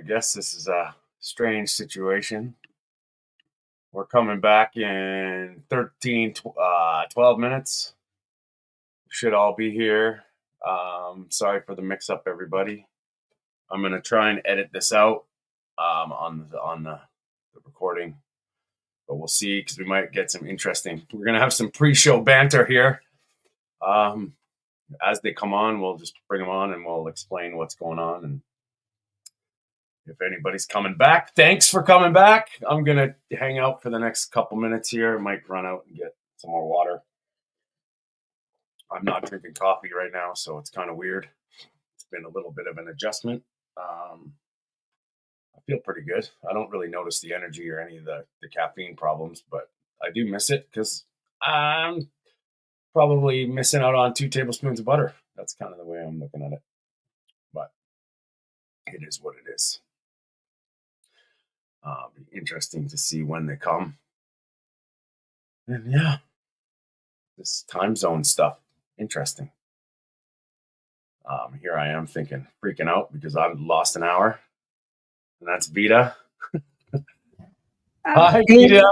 guess this is a strange situation. We're coming back in 12 minutes. Should all be here. Sorry for the mix-up, everybody. I'm going to try and edit this out on the recording, but we'll see because we might get some interesting. We're going to have some pre-show banter here. As they come on, we'll just bring them on and we'll explain what's going on. And if anybody's coming back, thanks for coming back. I'm going to hang out for the next couple minutes here. Might run out and get some more water. I'm not drinking coffee right now, so it's kind of weird. It's been a little bit of an adjustment. I feel pretty good. I don't really notice the energy or any of the caffeine problems, but I do miss it because I'm probably missing out on 2 tablespoons of butter. That's kind of the way I'm looking at it. But it is what it is. Be interesting to see when they come. And yeah, this time zone stuff, interesting. Here I am freaking out because I've lost an hour. And that's Vida. Hi, Vida.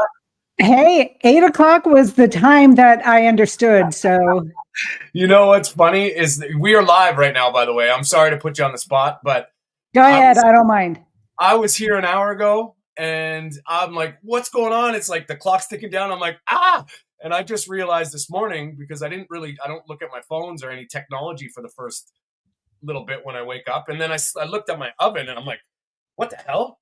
Hey, 8 o'clock was the time that I understood. So, you know what's funny is we are live right now, by the way. I'm sorry to put you on the spot, but go ahead. I don't mind. I was here an hour ago and I'm like, what's going on? It's like the clock's ticking down. I'm like, ah. And I just realized this morning because I don't look at my phones or any technology for the first little bit when I wake up. And then I looked at my oven and I'm like, what the hell?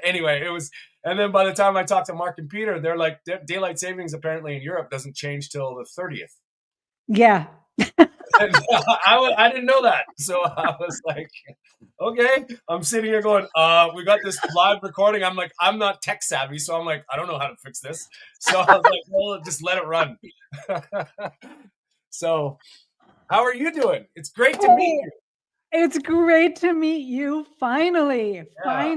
Anyway, it was, and then by the time I talked to Mark and Peter, they're like, daylight savings apparently in Europe doesn't change till the 30th. Yeah. And I didn't know that. So I was like, okay. I'm sitting here going, we got this live recording. I'm like, I'm not tech savvy. So I'm like, I don't know how to fix this. So I was like, well, just let it run. So how are you doing? It's great to meet you. It's great to meet you. Finally. I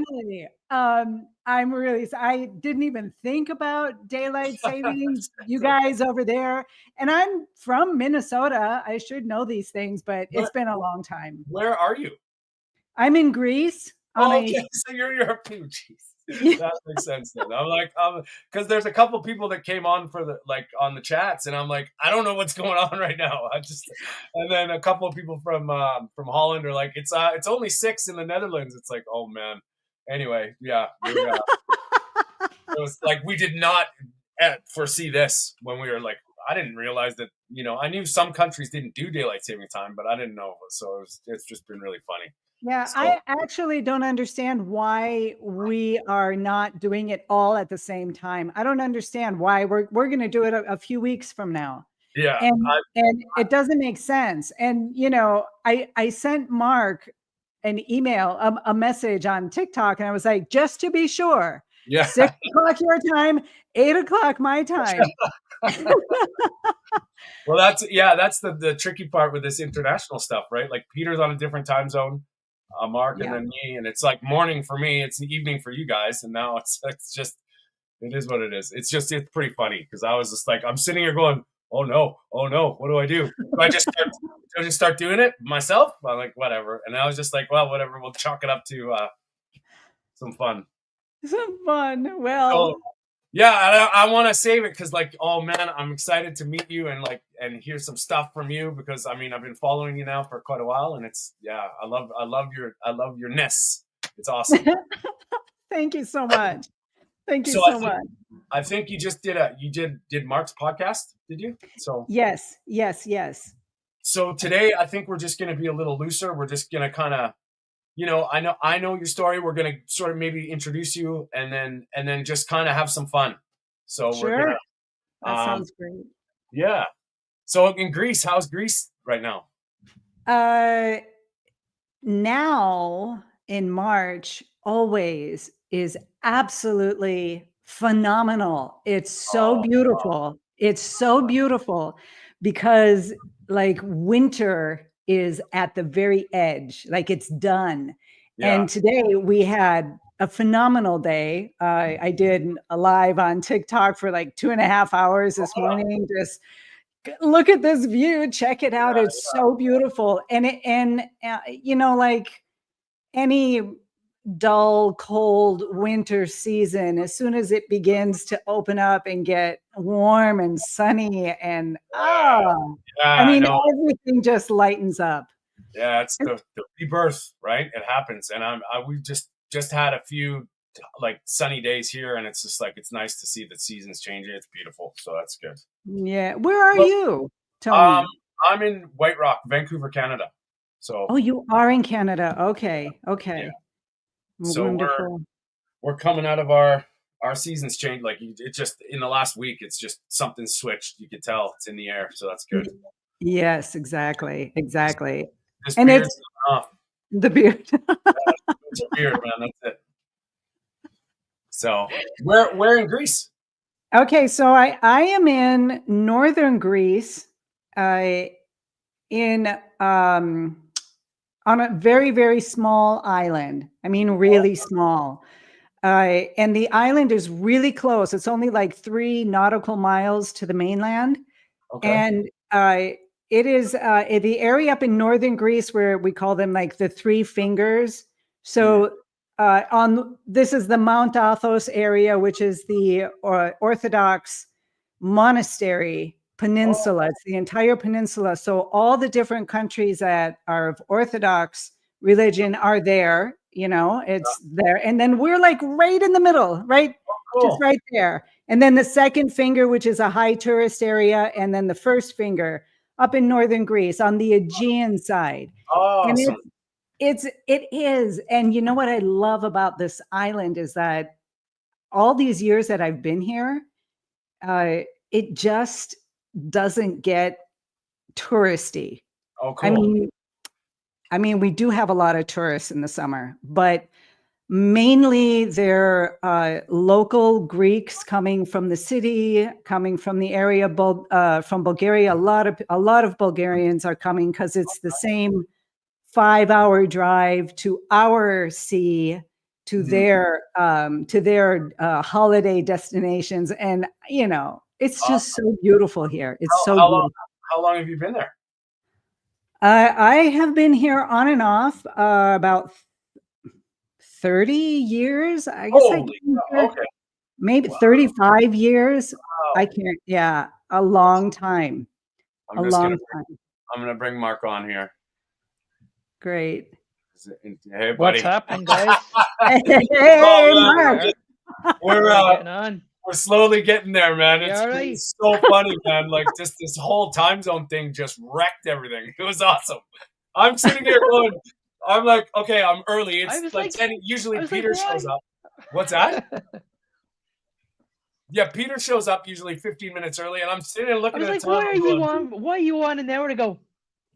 didn't even think about daylight savings, you guys over there. And I'm from Minnesota. I should know these things, but it's been a long time. Where are you? I'm in Greece. Okay. So you're European. That makes sense then. I'm like, because there's a couple people that came on on the chats, and I'm like, I don't know what's going on right now. And then a couple of people from Holland are like, it's only 6 in the Netherlands. It's like, oh man. Anyway, yeah. It was like we did not foresee this when we were like, I didn't realize that. I knew some countries didn't do daylight saving time, but I didn't know. So it's just been really funny. Yeah, so, I actually don't understand why we are not doing it all at the same time. I don't understand why we're going to do it a few weeks from now. Yeah. And it doesn't make sense. And, I sent Mark an email, a message on TikTok, and I was like, just to be sure, 6 o'clock your time, 8 o'clock my time. Well, that's the tricky part with this international stuff, right? Like Peter's on a different time zone. Mark and then me, and it's like morning for me, it's the evening for you guys, and now it's just, it is what it is. It's pretty funny because I was just like, I'm sitting here going, oh no, what do I do? Do I just start doing it myself? I'm like, whatever. And I was just like, well, whatever, we'll chalk it up to some fun. Well, so, yeah, I want to save it because, like, oh man, I'm excited to meet you and hear some stuff from you because I've been following you now for quite a while, and it's I love your ness. It's awesome. Thank you so much. Thank you so much. I think you just did did Mark's podcast, did you? So yes. So today I think we're just going to be a little looser. We're just going to kind of. I know your story. We're going to sort of maybe introduce you and then just kind of have some fun. So sure. We're gonna, that sounds great. Yeah. So in Greece, how's Greece right now? Now in March, always is absolutely phenomenal. It's so beautiful. It's so beautiful because like winter is at the very edge, like it's done. Yeah. And today we had a phenomenal day. I did a live on TikTok for like 2.5 hours this morning. Just look at this view, check it out. It's so beautiful. And like any dull, cold winter season, as soon as it begins to open up and get warm and sunny and I I mean, know. everything just lightens up. Yeah, it's the rebirth, right? It happens, and we've just had a few like sunny days here, and it's just like it's nice to see the seasons changing. It's beautiful, so that's good. Yeah. Where are Well, you, um, Tony? I'm in White Rock, Vancouver, Canada. So Oh, you are in Canada. Okay. yeah, Okay. so Wonderful. we're coming out of our seasons change. Like it just in the last week, it's just something switched. You could tell it's in the air, so that's Y good. Yes, exactly, This, exactly. this And it's beard's not off. the beard. It's a beard, man. That's it. So where in Greece? Okay, so I am in northern Greece, uh, in, on a very, very small island. I mean, really small. And the island is really close. It's only like 3 nautical miles to the mainland. Okay. And it is the area up in northern Greece where we call them like the three fingers. Mm. So on this is the Mount Athos area, which is the Orthodox monastery Oh, peninsula. It's the entire peninsula. So all the different countries that are of Orthodox religion are there. You know, it's there, and then we're like right in the middle, right, just cool. right there. And then the second finger, which is a high tourist area, and then the first finger up in northern Greece on the Aegean side. And Awesome. it is. And you know what I love about this island is that all these years that I've been here, it just doesn't get touristy. Oh, I cool. mean, we do have a lot of tourists in the summer, but mainly they're local Greeks coming from the city, coming from the area, from Bulgaria. A lot of Bulgarians are coming because it's the same 5-hour drive to our sea Mhm. to their holiday destinations, and you know it's just Awesome. so beautiful here. It's How so how long beautiful. how long have you been there? I have been here on and off about 30 years. I guess I Holy came cow, here okay. maybe Wow. 35 years. I Wow. can't, yeah, a long time, I'm a just gonna long time. I'm gonna bring Mark on here. Great. Hey, What's buddy. happening, guys? Oh Hey, man, We Mark. are we're how are we getting on? we're slowly getting there, man. You all right? It's so funny, man. Like just this whole time zone thing just wrecked everything. It was awesome. I'm sitting here going, I'm like, okay, I'm early. I It's was like like, 10. Usually Peter why? shows up. What's that? Yeah, Peter shows up usually 15 minutes early, and I'm sitting there I looking was at the like, time. why are I'm you going, on? Why are you on an hour ago?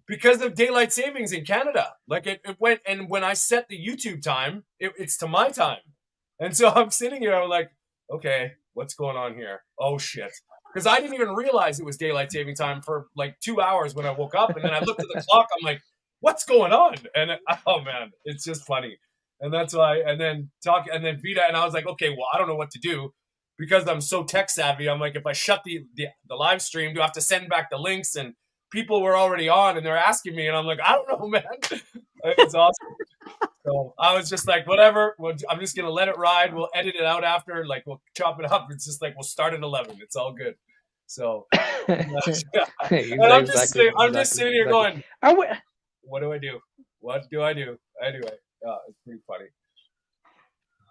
because of daylight savings in Canada. Like it went, and when I set the YouTube time, it's to my time. And so I'm sitting here, I'm like, okay, what's going on here? Oh shit. Because I didn't even realize it was daylight saving time for like 2 hours when I woke up. And then I looked at the clock, I'm like, what's going on? And oh man, it's just funny. And that's why, and then Vida, and I was like, okay, well, I don't know what to do because I'm so tech savvy. I'm like, if I shut the live stream, do I have to send back the links? And people were already on and they're asking me, and I'm like, I don't know, man. It's awesome. So I was just like, whatever. I'm just gonna let it ride. We'll edit it out after. Like we'll chop it up. It's just like we'll start at 11. It's all good. So, and I'm just sitting here Exactly. going, what do I do? What do I do? Anyway, it's pretty funny.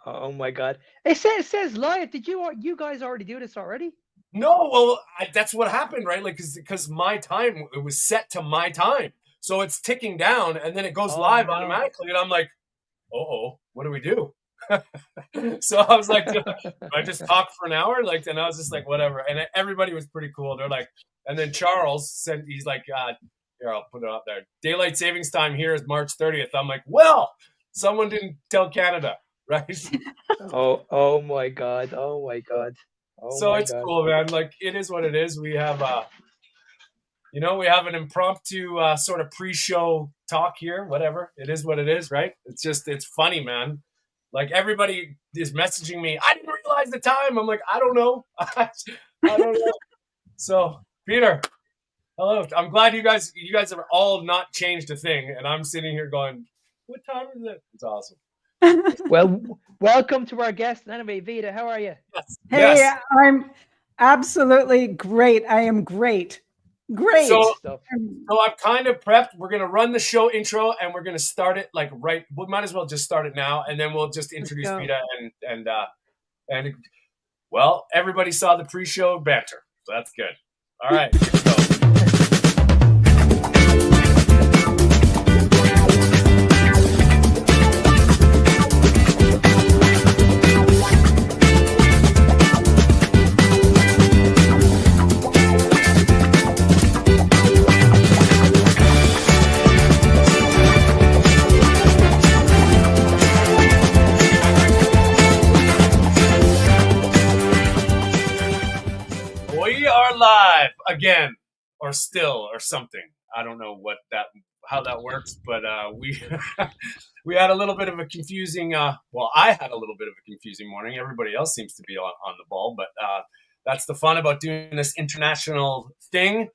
Oh my god! It says live. Did you guys already do this already? No, well, that's what happened, right? Like, because my time, it was set to my time. So it's ticking down and then it goes Oh live no! automatically. And I'm like, oh, what do we do? So I was like, do I just talk for an hour? Like, and I was just like, whatever. And everybody was pretty cool. They're like, and then Charles said, he's like, here, I'll put it up there. Daylight savings time here is March 30th. I'm like, well, someone didn't tell Canada, right? Oh my god! Oh my god! Oh So my it's god! cool, man. Like, it is what it is. We have, we have an impromptu sort of pre-show talk here. Whatever, it is what it is, right? It's funny, man. Like everybody is messaging me. I didn't realize the time. I'm like, I don't know. I don't know. So, Peter, hello. I'm glad you guys have all not changed a thing, and I'm sitting here going, what time is it? It's awesome. Well, welcome to our guest, anyway, Vida. How are you? Yes. Hey, Yes. I'm absolutely great. I am great. Great. So Stuff. I've kind of prepped. We're gonna run the show intro, and we're gonna start it like right. We might as well just start it now, and then we'll just introduce go. Vida and well, everybody saw the pre-show banter, so that's good. All right, here we go. We are live again, or still, or something. I don't know how that works, but we we had a little bit of a confusing. Well, I had a little bit of a confusing morning. Everybody else seems to be on the ball, but that's the fun about doing this international thing.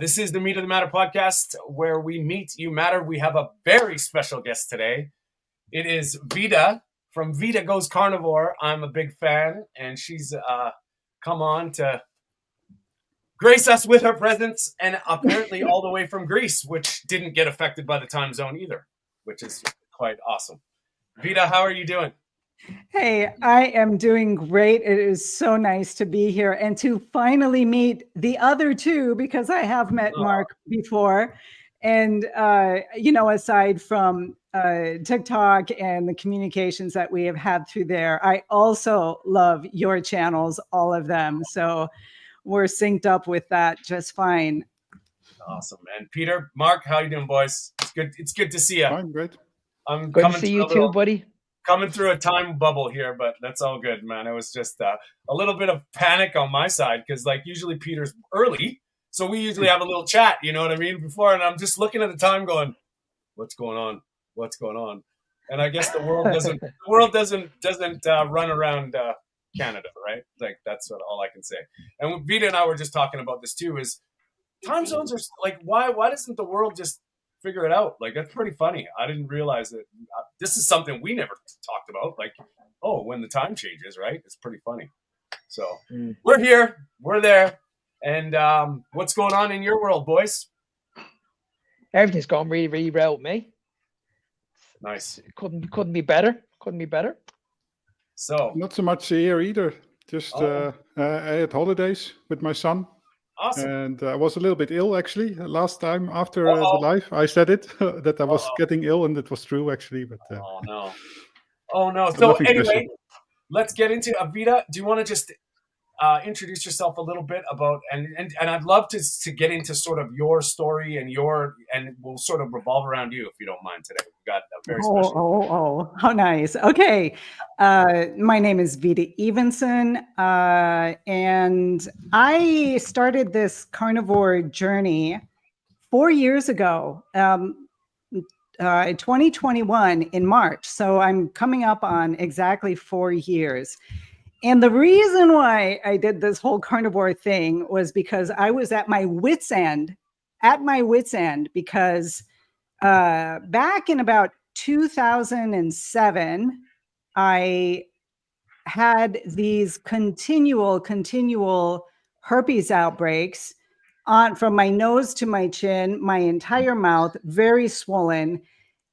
This is the Meat of the Matter podcast, where we meet you matter. We have a very special guest today. It is Vida from Vida Goes Carnivore. I'm a big fan, and she's come on to grace us with her presence, and apparently all the way from Greece, which didn't get affected by the time zone either, which is quite awesome. Vida, how are you doing? Hey, I am doing great. It is so nice to be here and to finally meet the other two, because I have met Mark before. And, aside from TikTok and the communications that we have had through there, I also love your channels, all of them. So we're synced up with that just fine. Awesome. And Peter, Mark, how you doing, boys? It's good to see you. I'm great. I'm Good to see you too, buddy. Coming through a time bubble here, but that's all good, man. It was just a little bit of panic on my side, because like usually Peter's early, so we usually have a little chat, you know what I mean, before, and I'm just looking at the time going, what's going on? What's going on? And I guess the world doesn't run around Canada, right? Like that's all I can say. And Vida and I were just talking about this too, is time zones are like, why doesn't the world just figure it out? Like, that's pretty funny. I didn't realize that this is something we never talked about. Like, when the time changes, right? It's pretty funny. So we're here, we're there. And what's going on in your world, boys? Everything's going really, really well with me. Nice. Couldn't be better. Couldn't be better. So not so much here either. Just I had holidays with my son. Awesome. And I was a little bit ill, actually, last time after the live. I said it, that I was getting ill, and it was true, actually. But oh, no. So anyway, let's get into Vida. Do you want to just introduce yourself a little bit about, and I'd love to get into sort of your story and we'll sort of revolve around you, if you don't mind today. We've got a very special. How nice. Okay. My name is Vida Evenson, and I started this carnivore journey 4 years ago, 2021 in March. So I'm coming up on exactly 4 years. And the reason why I did this whole carnivore thing was because I was at my wit's end, because back in about 2007, I had these continual herpes outbreaks from my nose to my chin, my entire mouth, very swollen.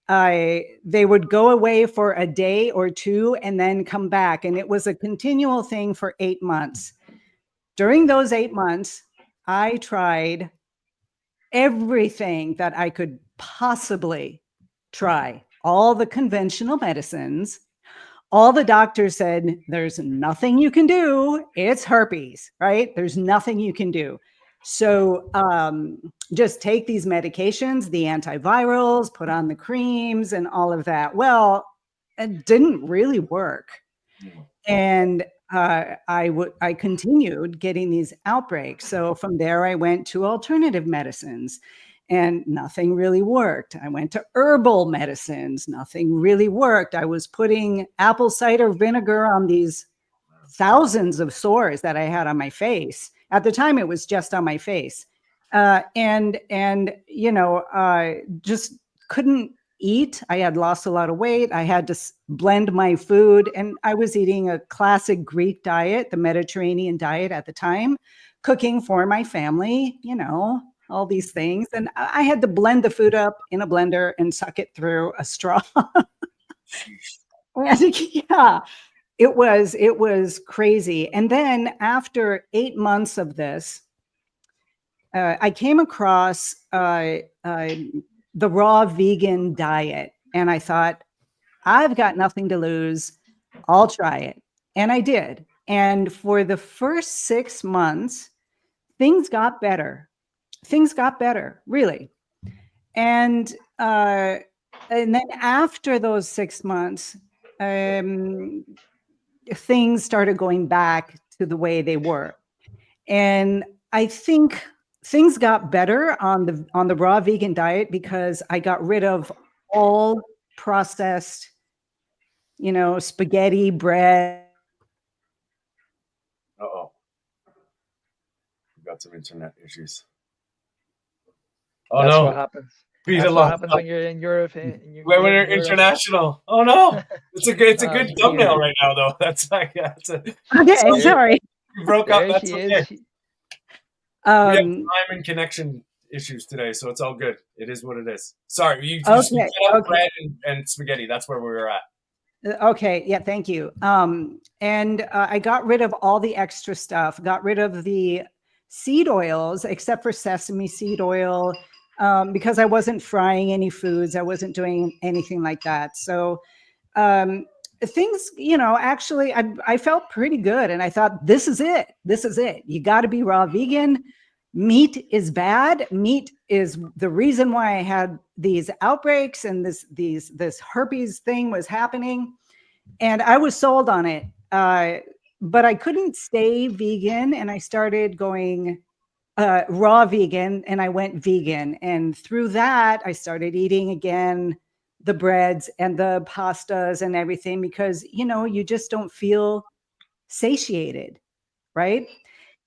They would go away for a day or two and then come back. And it was a continual thing for 8 months. During those 8 months, I tried everything that I could possibly try. All the conventional medicines. All the doctors said, there's nothing you can do. It's herpes, right? There's nothing you can do. So just take these medications, the antivirals, put on the creams and all of that. Well, it didn't really work. And I continued getting these outbreaks. So from there, I went to alternative medicines and nothing really worked. I went to herbal medicines. Nothing really worked. I was putting apple cider vinegar on these thousands of sores that I had on my face. At the time, it was just on my face. And just couldn't eat. I had lost a lot of weight. I had to blend my food, and I was eating a classic Greek diet, the Mediterranean diet at the time, cooking for my family, you know, all these things. And I had to blend the food up in a blender and suck it through a straw. Yeah, it was crazy. And then after 8 months of this, I came across the raw vegan diet, and I thought, I've got nothing to lose. I'll try it. And I did. And for the first 6 months, things got better. Things got better, really. And then after those 6 months, things started going back to the way they were. And I think things got better on the raw vegan diet because I got rid of all processed, you know, spaghetti, bread. Uh-oh. We've got some internet issues. Oh, That's no. what happens. Vida That's what lost happens up. when you're in Europe. When you're international. Oh, no. It's a good thumbnail right now, though. That's like, Okay, sorry. You broke up. That's she okay. is. We have time and connection issues today, so it's all good. It is what it is. Sorry, you set up bread and spaghetti. That's where we were at. Okay, yeah, thank you. And I got rid of all the extra stuff, got rid of the seed oils, except for sesame seed oil, because I wasn't frying any foods. I wasn't doing anything like that. So things, you know, actually, I felt pretty good. And I thought, this is it. This is it. You got to be raw vegan. Meat is bad. Meat is the reason why I had these outbreaks and this herpes thing was happening. And I was sold on it. But I couldn't stay vegan. And I started going raw vegan, and I went vegan. And through that, I started eating again the breads and the pastas and everything, because, you know, you just don't feel satiated, right?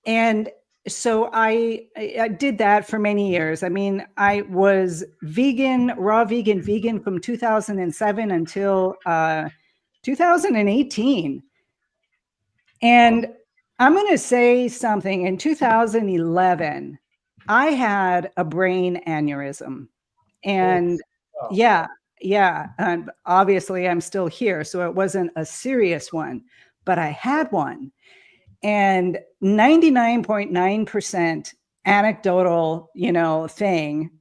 And so I did that for many years. I mean, I was vegan, raw vegan from 2007 until 2018. And I'm going to say something. In 2011, I had a brain aneurysm. And yeah. And obviously, I'm still here. So it wasn't a serious one, but I had one. And 99.9% anecdotal, you know, thing.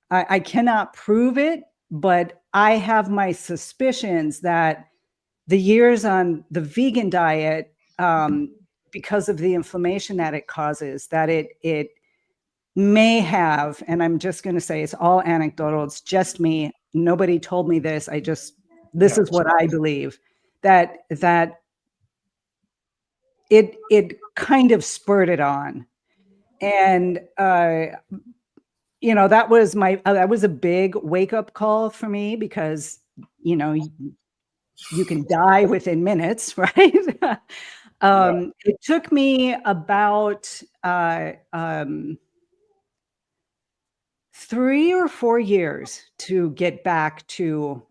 I cannot prove it, but I have my suspicions that the years on the vegan diet, because of the inflammation that it causes, that it may have, and I'm just going to say it's all anecdotal. It's just me. Nobody told me this. This is what I believe, that it kind of spurred it on. And, you know, that was a big wake up call for me, because, you know, you can die within minutes, right? It took me about 3 or 4 years to get back to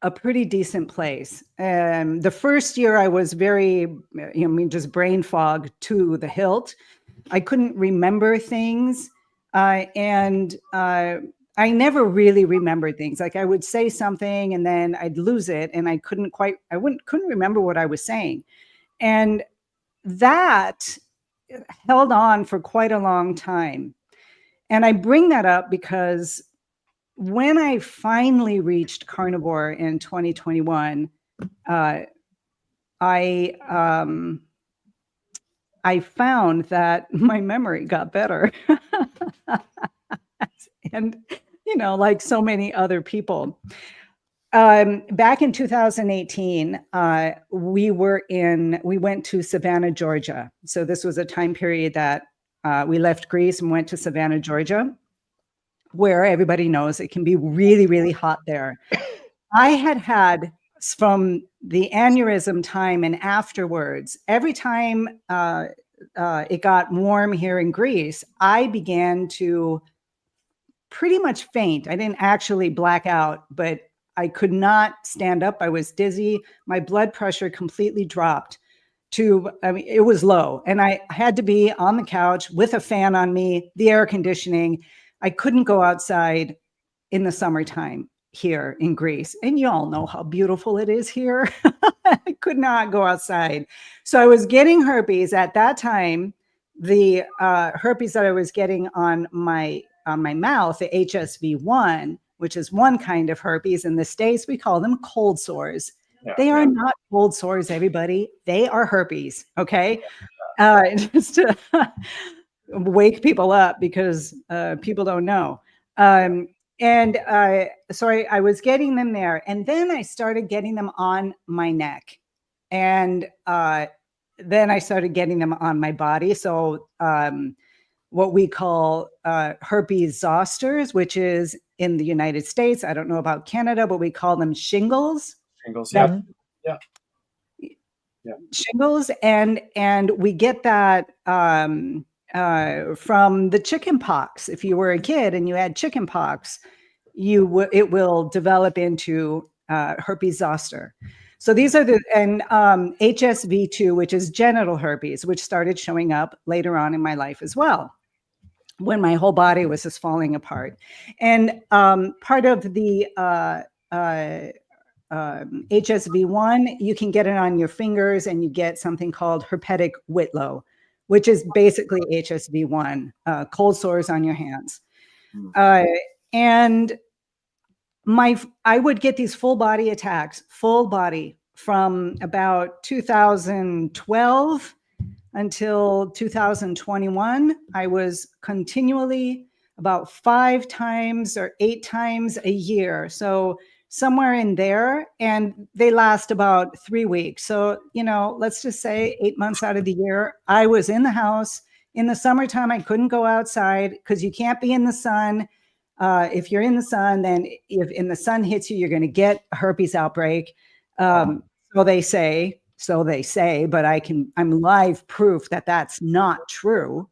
a pretty decent place. The first year I was very, you know, just brain fog to the hilt. I couldn't remember things. And I never really remembered things. Like I would say something and then I'd lose it, and I couldn't remember what I was saying. And that held on for quite a long time. And I bring that up because when I finally reached carnivore in 2021, I found that my memory got better. And, you know, like so many other people. Back in 2018, we went to Savannah, Georgia. So this was a time period that we left Greece and went to Savannah, Georgia, where everybody knows it can be really, really hot there. I had from the aneurysm time and afterwards, every time it got warm here in Greece, I began to pretty much faint. I didn't actually black out, but I could not stand up. I was dizzy. My blood pressure completely dropped to, I mean, it was low. And I had to be on the couch with a fan on me, the air conditioning. I couldn't go outside in the summertime here in Greece. And you all know how beautiful it is here. I could not go outside. So I was getting herpes at that time. The herpes that I was getting on my mouth, the HSV1, which is one kind of herpes. In the States, we call them cold sores. Yeah, they are not cold sores, everybody. They are herpes, okay? Just to wake people up, because people don't know. So I was getting them there, and then I started getting them on my neck, and then I started getting them on my body. So what we call herpes zosters, which is in the United States. I don't know about Canada, but we call them shingles. Shingles, yeah. Shingles, and we get that from the chicken pox. If you were a kid and you had chicken pox, it will develop into herpes zoster. So these are and HSV2, which is genital herpes, which started showing up later on in my life as well, when my whole body was just falling apart. And part of the HSV1, you can get it on your fingers, and you get something called herpetic whitlow, which is basically HSV1, cold sores on your hands. And I would get these full body attacks, full body, from about 2012 until 2021. I was continually about 5 times or 8 times a year. So somewhere in there, and they last about 3 weeks. So, let's just say 8 months out of the year, I was in the house. In the summertime, I couldn't go outside because you can't be in the sun. If you're in the sun, then if the sun hits you, you're going to get a herpes outbreak. So they say, but I'm live proof that that's not true.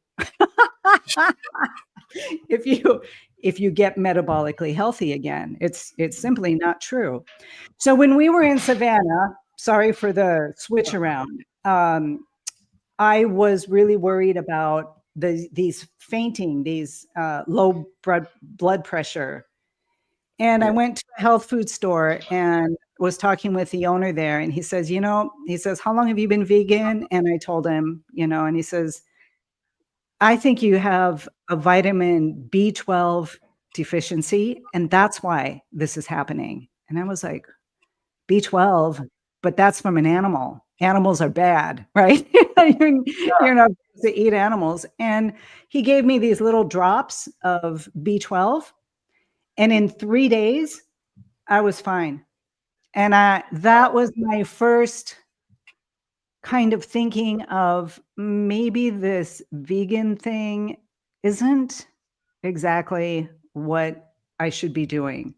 If you get metabolically healthy again, it's simply not true. So when we were in Savannah, sorry for the switch around, I was really worried about these fainting, these low blood pressure. And I went to a health food store and was talking with the owner there. And he says, how long have you been vegan? And I told him, and he says, I think you have a vitamin B12 deficiency, and that's why this is happening. And I was like, B12, but that's from an animal. Animals are bad, right? You're not supposed to eat animals. And he gave me these little drops of B12. And in 3 days, I was fine. And that was my first kind of thinking of, maybe this vegan thing isn't exactly what I should be doing.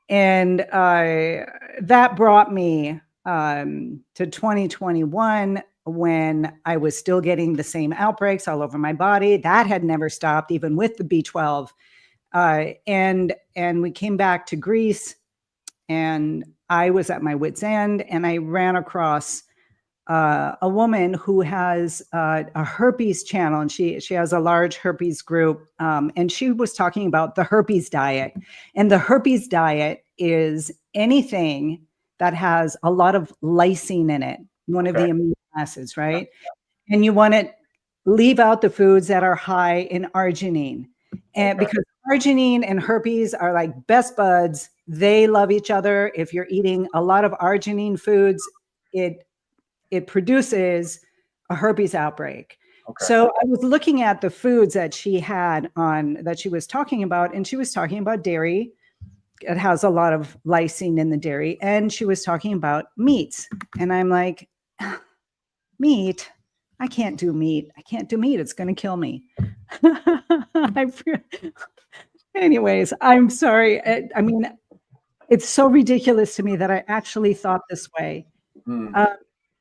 And that brought me to 2021, when I was still getting the same outbreaks all over my body. That had never stopped, even with the B12. And we came back to Greece, and I was at my wit's end, and I ran across a woman who has a herpes channel, and she has a large herpes group, and she was talking about the herpes diet. And the herpes diet is anything that has a lot of lysine in it, one of the amino acids, right? And you want to leave out the foods that are high in arginine, and because arginine and herpes are like best buds. They love each other. If you're eating a lot of arginine foods, it produces a herpes outbreak. So I was looking at the foods that she was talking about, and she was talking about dairy. It has a lot of lysine in the dairy, and she was talking about meats. And I'm like, meat? I can't do meat. It's going to kill me. Anyways, I'm sorry. I mean, it's so ridiculous to me that I actually thought this way.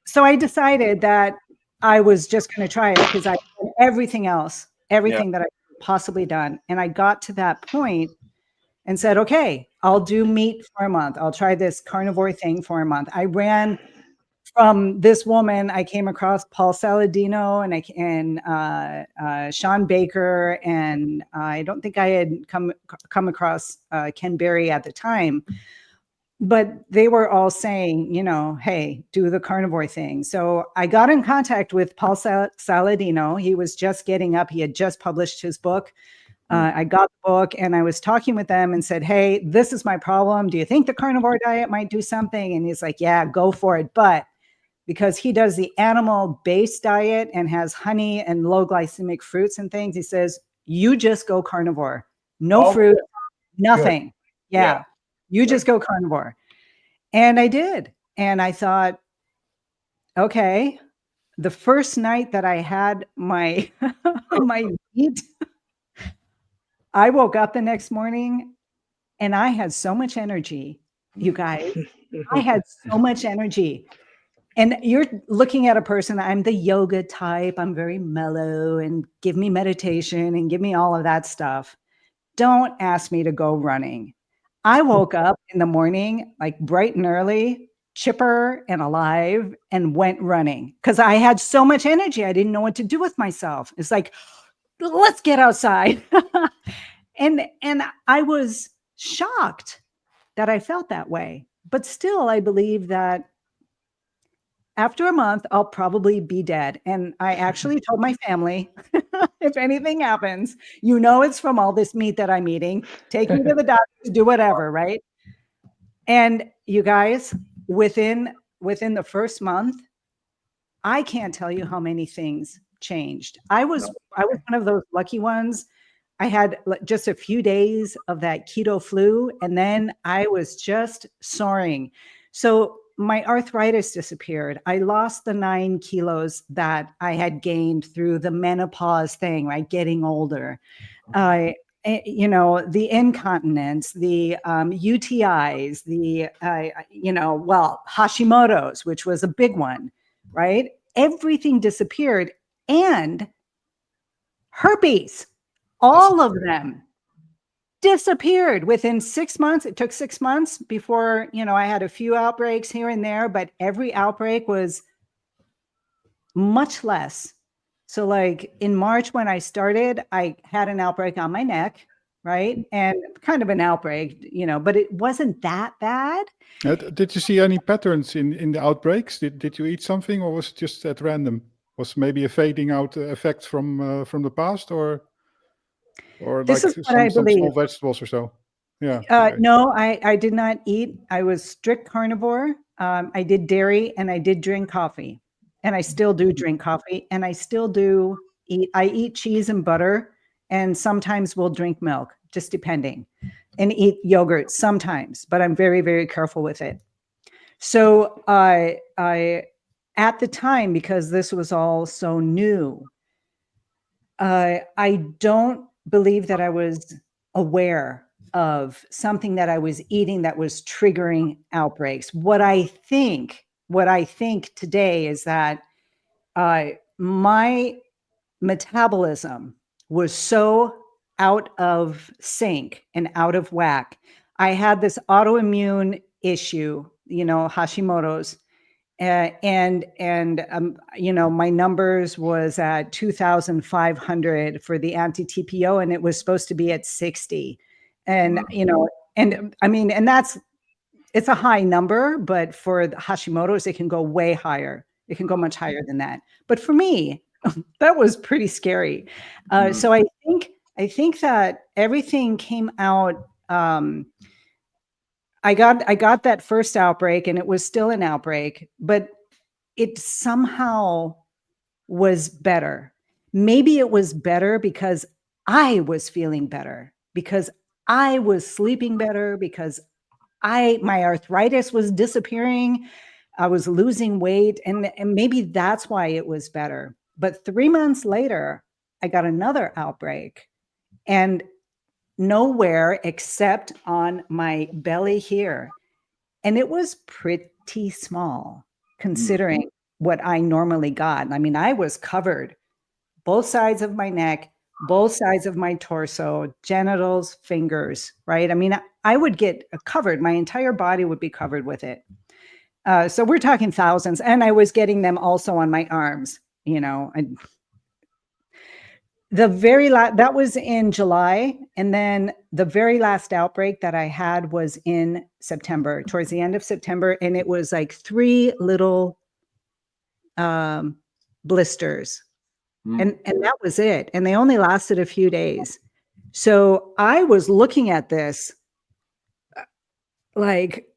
So I decided that I was just going to try it, because I did everything that I possibly done. And I got to that point and said, okay, I'll do meat for a month. I'll try this carnivore thing for a month. I ran from this woman. I came across Paul Saladino and Sean Baker, and I don't think I had come across Ken Berry at the time, but they were all saying, you know, hey, do the carnivore thing. So I got in contact with Paul Saladino. He was just getting up. He had just published his book. I got the book and I was talking with them and said, hey, this is my problem. Do you think the carnivore diet might do something? And he's like, yeah, go for it. But because he does the animal-based diet and has honey and low glycemic fruits and things, he says, you just go carnivore. No fruit, nothing. Good. Yeah. You just go carnivore. And I did. And I thought, okay, the first night that I had my, my meat, I woke up the next morning and I had so much energy, you guys. I had so much energy. And you're looking at a person, I'm the yoga type. I'm very mellow and give me meditation and give me all of that stuff. Don't ask me to go running. I woke up in the morning, like bright and early, chipper and alive, and went running because I had so much energy. I didn't know what to do with myself. It's like, let's get outside. and I was shocked that I felt that way. But still, I believe that after a month, I'll probably be dead. And I actually told my family, if anything happens, you know, it's from all this meat that I'm eating. Take me to the doctor, do whatever, right? And you guys, within the first month, I can't tell you how many things changed. I was one of those lucky ones. I had just a few days of that keto flu, and then I was just soaring. So my arthritis disappeared. I lost the 9 kilos that I had gained through the menopause thing, right? Getting older. You know, the incontinence, the UTIs, the, Hashimoto's, which was a big one, right? Everything disappeared, and herpes, all of them disappeared within 6 months. It took 6 months before, you know, I had a few outbreaks here and there, but every outbreak was much less. So like in March, when I started, I had an outbreak on my neck, right? And kind of an outbreak, you know, but it wasn't that bad. Did you see any patterns in the outbreaks? Did you eat something, or was it just at random? Was maybe a fading out effect from the past, or this like is what I some believe. small vegetables or so? Yeah. Okay. No, I did not eat. I was strict carnivore. I did dairy and I did drink coffee, and I still do drink coffee, and I still do eat. I eat cheese and butter, and sometimes we'll drink milk, just depending, and eat yogurt sometimes, but I'm very, very careful with it. So I at the time, because this was all so new, I don't believe that I was aware of something that I was eating that was triggering outbreaks. What I think today is that my metabolism was so out of sync and out of whack. I had this autoimmune issue, you know, Hashimoto's, you know, my numbers was at 2,500 for the anti-TPO, and it was supposed to be at 60. And, you know, and I mean, and it's a high number, but for the Hashimoto's, it can go way higher. It can go much higher than that. But for me, that was pretty scary. So I think that everything came out. I got that first outbreak, and it was still an outbreak, but it somehow was better. Maybe it was better because I was feeling better, because I was sleeping better, because my arthritis was disappearing. I was losing weight, and maybe that's why it was better. But 3 months later, I got another outbreak, and nowhere except on my belly here. And it was pretty small considering what I normally got. I mean, I was covered both sides of my neck both sides of my torso, genitals, fingers, right? I mean, I would get covered. My entire body would be covered with it. So we're talking thousands. And I was getting them also on my arms, you know. The very last, that was in July. And then the very last outbreak that I had was in September, towards the end of September. And it was like 3 little blisters. And that was it. And they only lasted a few days. So I was looking at this like,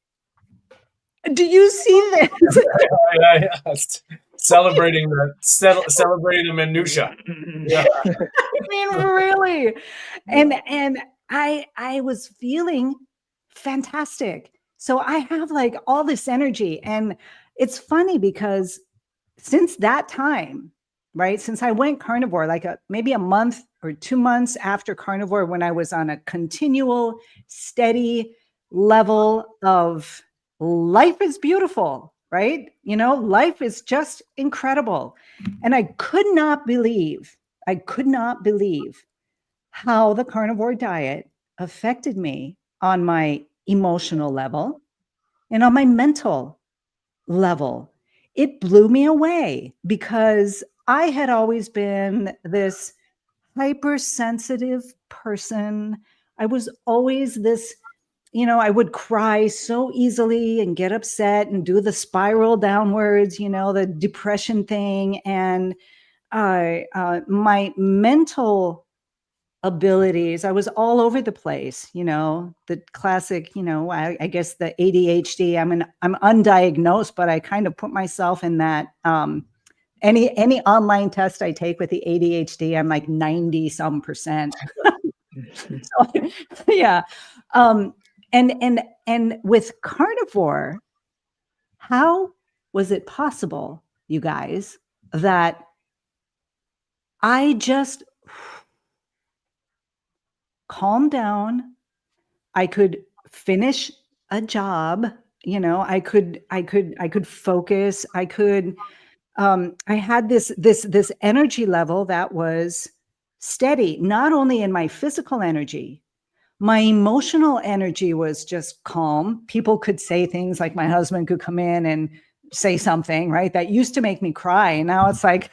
do you see this? Celebrating the minutia. Yeah. I mean, really. And I was feeling fantastic. So I have like all this energy. And it's funny because since that time, right, since I went carnivore, like maybe a month or 2 months after carnivore, when I was on a continual, steady level of life is beautiful, right? You know, life is just incredible. And I could not believe how the carnivore diet affected me on my emotional level and on my mental level. It blew me away because I had always been this hypersensitive person. I was always this, you know, I would cry so easily and get upset and do the spiral downwards, you know, the depression thing. And my mental abilities, I was all over the place, you know, the classic, you know, I guess the ADHD, I'm undiagnosed, but I kind of put myself in that, any online test I take with the ADHD, I'm like 90 some percent. So, yeah. And with carnivore, how was it possible, you guys, that I just calmed down? I could finish a job, you know, I could focus. I could, I had this energy level that was steady, not only in my physical energy, my emotional energy was just calm. People could say things like my husband could come in and say something, right, that used to make me cry. And now it's like,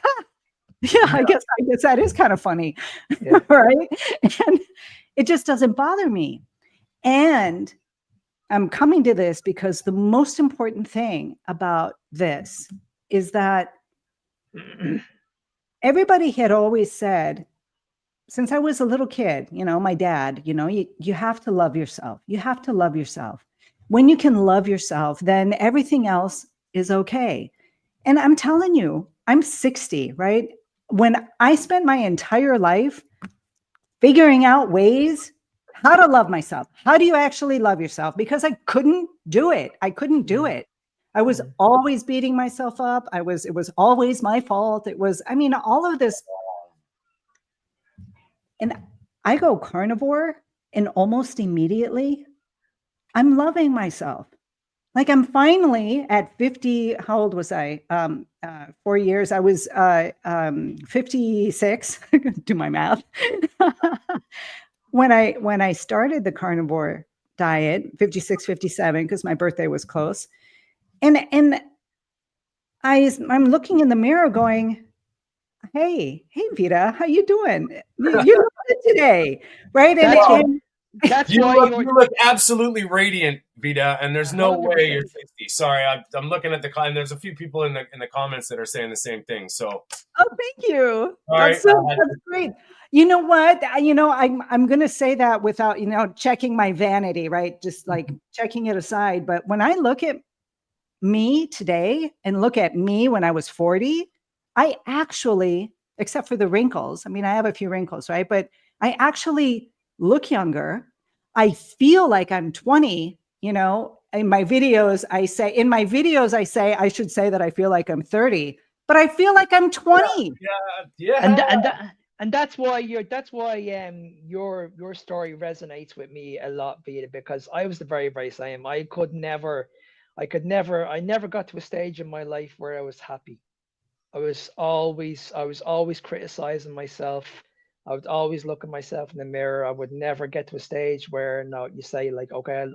yeah, I guess that is kind of funny. Yeah. Right. And it just doesn't bother me. And I'm coming to this because the most important thing about this is that everybody had always said, since I was a little kid, you know, my dad, you know, you have to love yourself. You have to love yourself. When you can love yourself, then everything else is okay. And I'm telling you, I'm 60, right? When I spent my entire life figuring out ways how to love myself. How do you actually love yourself? Because I couldn't do it. I couldn't do it. I was always beating myself up. It was always my fault. It was, I mean, all of this. And I go carnivore and almost immediately I'm loving myself. Like I'm finally at 50. How old was I? 4 years. I was 56. Do my math. When I started the carnivore diet, 56, 57, because my birthday was close. And I'm looking in the mirror going, hey, Vida, how you doing? You look good today, right? And that's you why you look absolutely radiant, Vida, and there's no 100%. Way you're 60. Sorry, I'm looking at the and there's a few people in the comments that are saying the same thing. So, oh, thank you. That's great. You know what? You know, I'm going to say that without, you know, checking my vanity, right? Just like checking it aside. But when I look at me today and look at me when I was 40, I actually, except for the wrinkles, I mean, I have a few wrinkles, right? But I actually look younger. I feel like I'm 20, you know. In my videos, I say I should say that I feel like I'm 30, but I feel like I'm 20. Yeah. And that's why your story resonates with me a lot, Vida, because I was the very, very same. I never got to a stage in my life where I was happy. I was always criticizing myself. I would always look at myself in the mirror. I would never get to a stage where no, you say like, okay,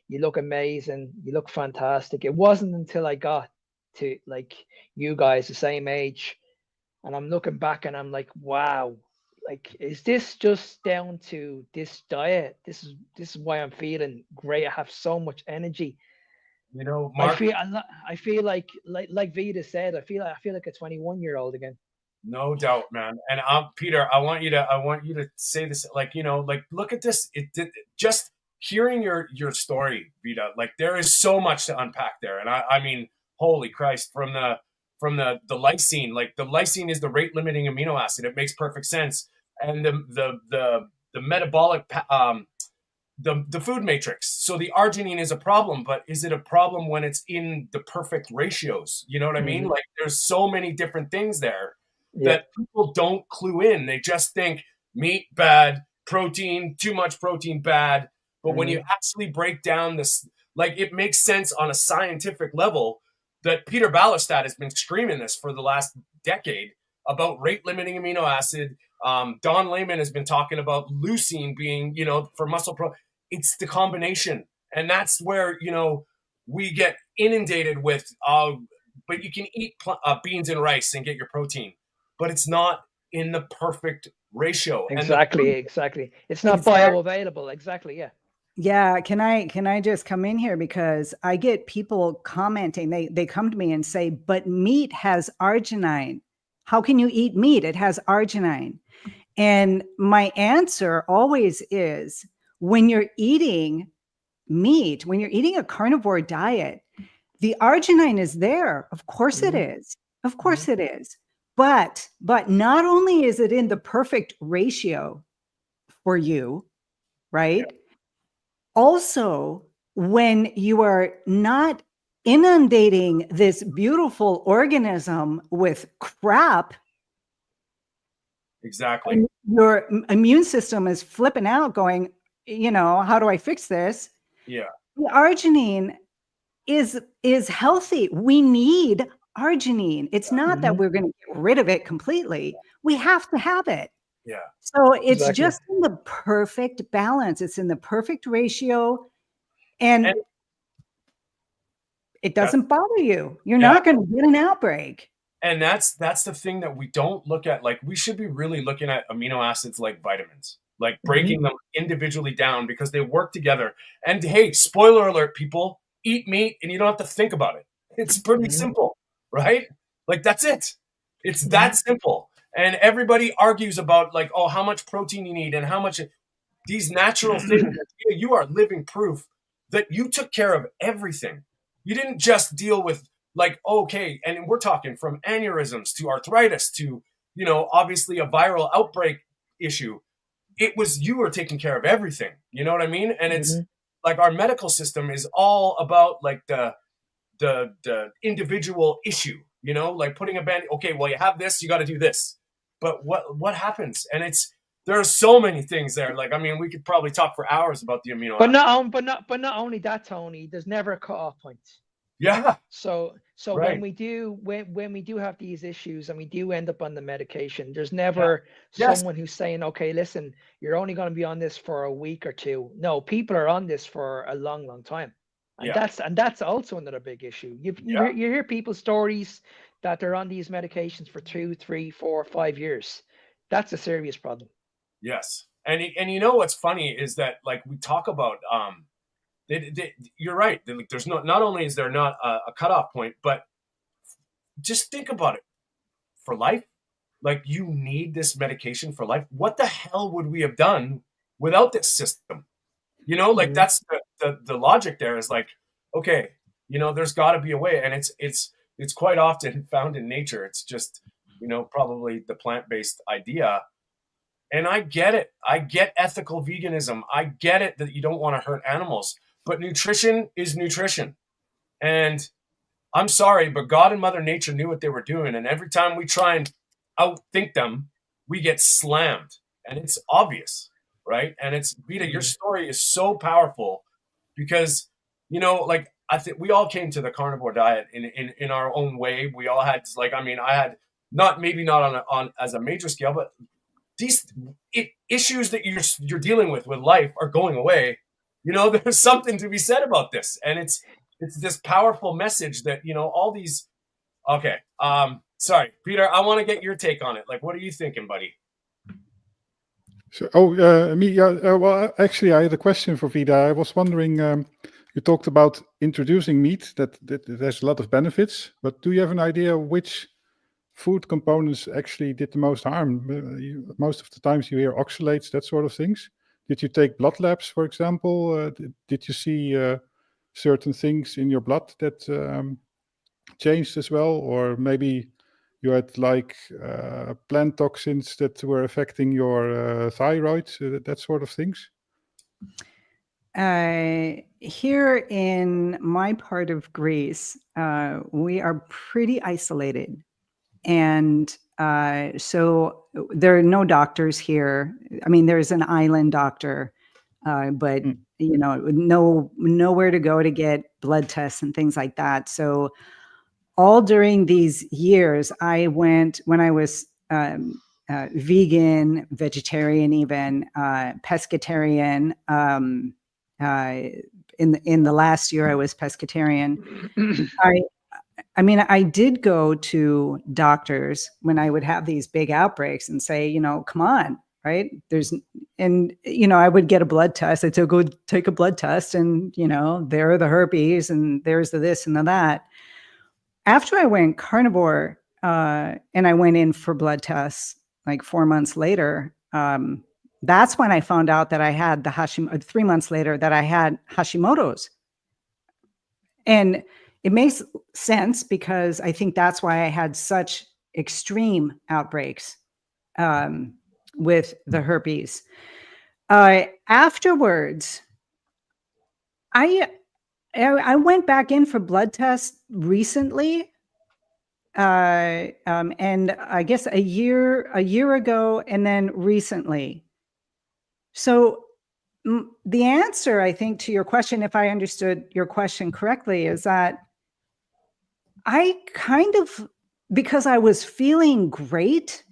you look amazing, you look fantastic. It wasn't until I got to like you guys the same age, and I'm looking back and I'm like, wow, like is this just down to this diet? This is why I'm feeling great. I have so much energy. You know, I Mark, feel like Vida said, I feel like a 21-year-old again. no doubt, man. And Peter, I want you to say this, like, you know, like, look at this. Just hearing your story, Vida, like there is so much to unpack there. And I mean, holy Christ, from the lysine, like the lysine is the rate limiting amino acid. It makes perfect sense. And the metabolic, the food matrix. So the arginine is a problem, but is it a problem when it's in the perfect ratios? You know what I mean? Like there's so many different things there that people don't clue in. They just think meat bad, protein, too much protein bad. But when you actually break down this, like it makes sense on a scientific level that Peter Ballerstad has been screaming this for the last decade about rate limiting amino acid. Don Layman has been talking about leucine being, you know, for muscle pro. It's the combination. And that's where, you know, we get inundated with, but you can eat beans and rice and get your protein, but it's not in the perfect ratio. Exactly. It's not bioavailable. Exactly. Yeah. Yeah, can I just come in here, because I get people commenting, they come to me and say, but meat has arginine. How can you eat meat? It has arginine. And my answer always is, when you're eating meat, when you're eating a carnivore diet, the arginine is there. Of course it is. Of course it is. But not only is it in the perfect ratio for you, right? Yeah. Also, when you are not inundating this beautiful organism with crap, exactly, your immune system is flipping out going, you know, how do I fix this? Yeah. The arginine is healthy. We need arginine. It's not that we're going to get rid of it completely. We have to have it. Yeah. So it's just in the perfect balance. It's in the perfect ratio. And it doesn't bother you. You're not going to get an outbreak. And that's the thing that we don't look at. Like, we should be really looking at amino acids like vitamins, like breaking them individually down, because they work together. And hey, spoiler alert, people, eat meat and you don't have to think about it. It's pretty simple, right? Like, that's it. It's that simple. And everybody argues about, like, oh, how much protein you need and how much these natural things. You are living proof that you took care of everything. You didn't just deal with, like, okay, and we're talking from aneurysms to arthritis to, you know, obviously a viral outbreak issue. It was, you were taking care of everything. You know what I mean? And it's like our medical system is all about like the individual issue, you know, like putting a band. Okay, well, you have this, you got to do this. But what happens? And there are so many things there. Like, I mean, we could probably talk for hours about the amino acids. But not only that, Tony, there's never a cutoff point. Yeah. So right. when we do have these issues and we do end up on the medication, there's never someone who's saying, okay, listen, you're only going to be on this for a week or two. No, people are on this for a long, long time. And that's also another big issue. You hear people's stories that they're on these medications for 2, 3, 4, 5 years. That's a serious problem. Yes. And you know what's funny is that, like, we talk about you're right. There's not only is there not a cutoff point, but just think about it. For life, like, you need this medication for life. What the hell would we have done without this system? You know, like that's the logic there is like, okay, you know, there's got to be a way, and it's quite often found in nature. It's just, you know, probably the plant-based idea. And I get it. I get ethical veganism. I get it that you don't want to hurt animals. But nutrition is nutrition. And I'm sorry, but God and Mother Nature knew what they were doing. And every time we try and outthink them, we get slammed. And it's obvious, right? And it's, Vida, your story is so powerful because, you know, like, I think we all came to the carnivore diet in our own way. We all had, like, I mean, I had not on as a major scale, but these issues that you're dealing with life are going away. You know, there's something to be said about this, and it's this powerful message that, you know, all these. Okay, sorry, Peter, I want to get your take on it. Like, what are you thinking, buddy? So, me, yeah. Well, actually, I had a question for Vida. I was wondering, you talked about introducing meat, that there's a lot of benefits, but do you have an idea which food components actually did the most harm? Most of the times you hear oxalates, that sort of things. Did you take blood labs, for example? Did you see certain things in your blood that changed as well? Or maybe you had like plant toxins that were affecting your thyroid, that sort of things? Here in my part of Greece, we are pretty isolated. And so there are no doctors here. I mean, there's an island doctor, but you know, nowhere to go to get blood tests and things like that. So all during these years, I went when I was vegan, vegetarian, even pescatarian. In the last year, I was pescatarian. I mean, I did go to doctors when I would have these big outbreaks and say, you know, come on, right? And, you know, I would get a blood test. I'd say, go take a blood test and, you know, there are the herpes and there's the this and the that. After I went carnivore and I went in for blood tests like 4 months later, that's when I found out that I had 3 months later that I had Hashimoto's. And it makes sense because I think that's why I had such extreme outbreaks with the herpes. Afterwards, I went back in for blood tests recently, and I guess a year ago, and then recently. So the answer, I think, to your question, if I understood your question correctly, is that I kind of, because I was feeling great,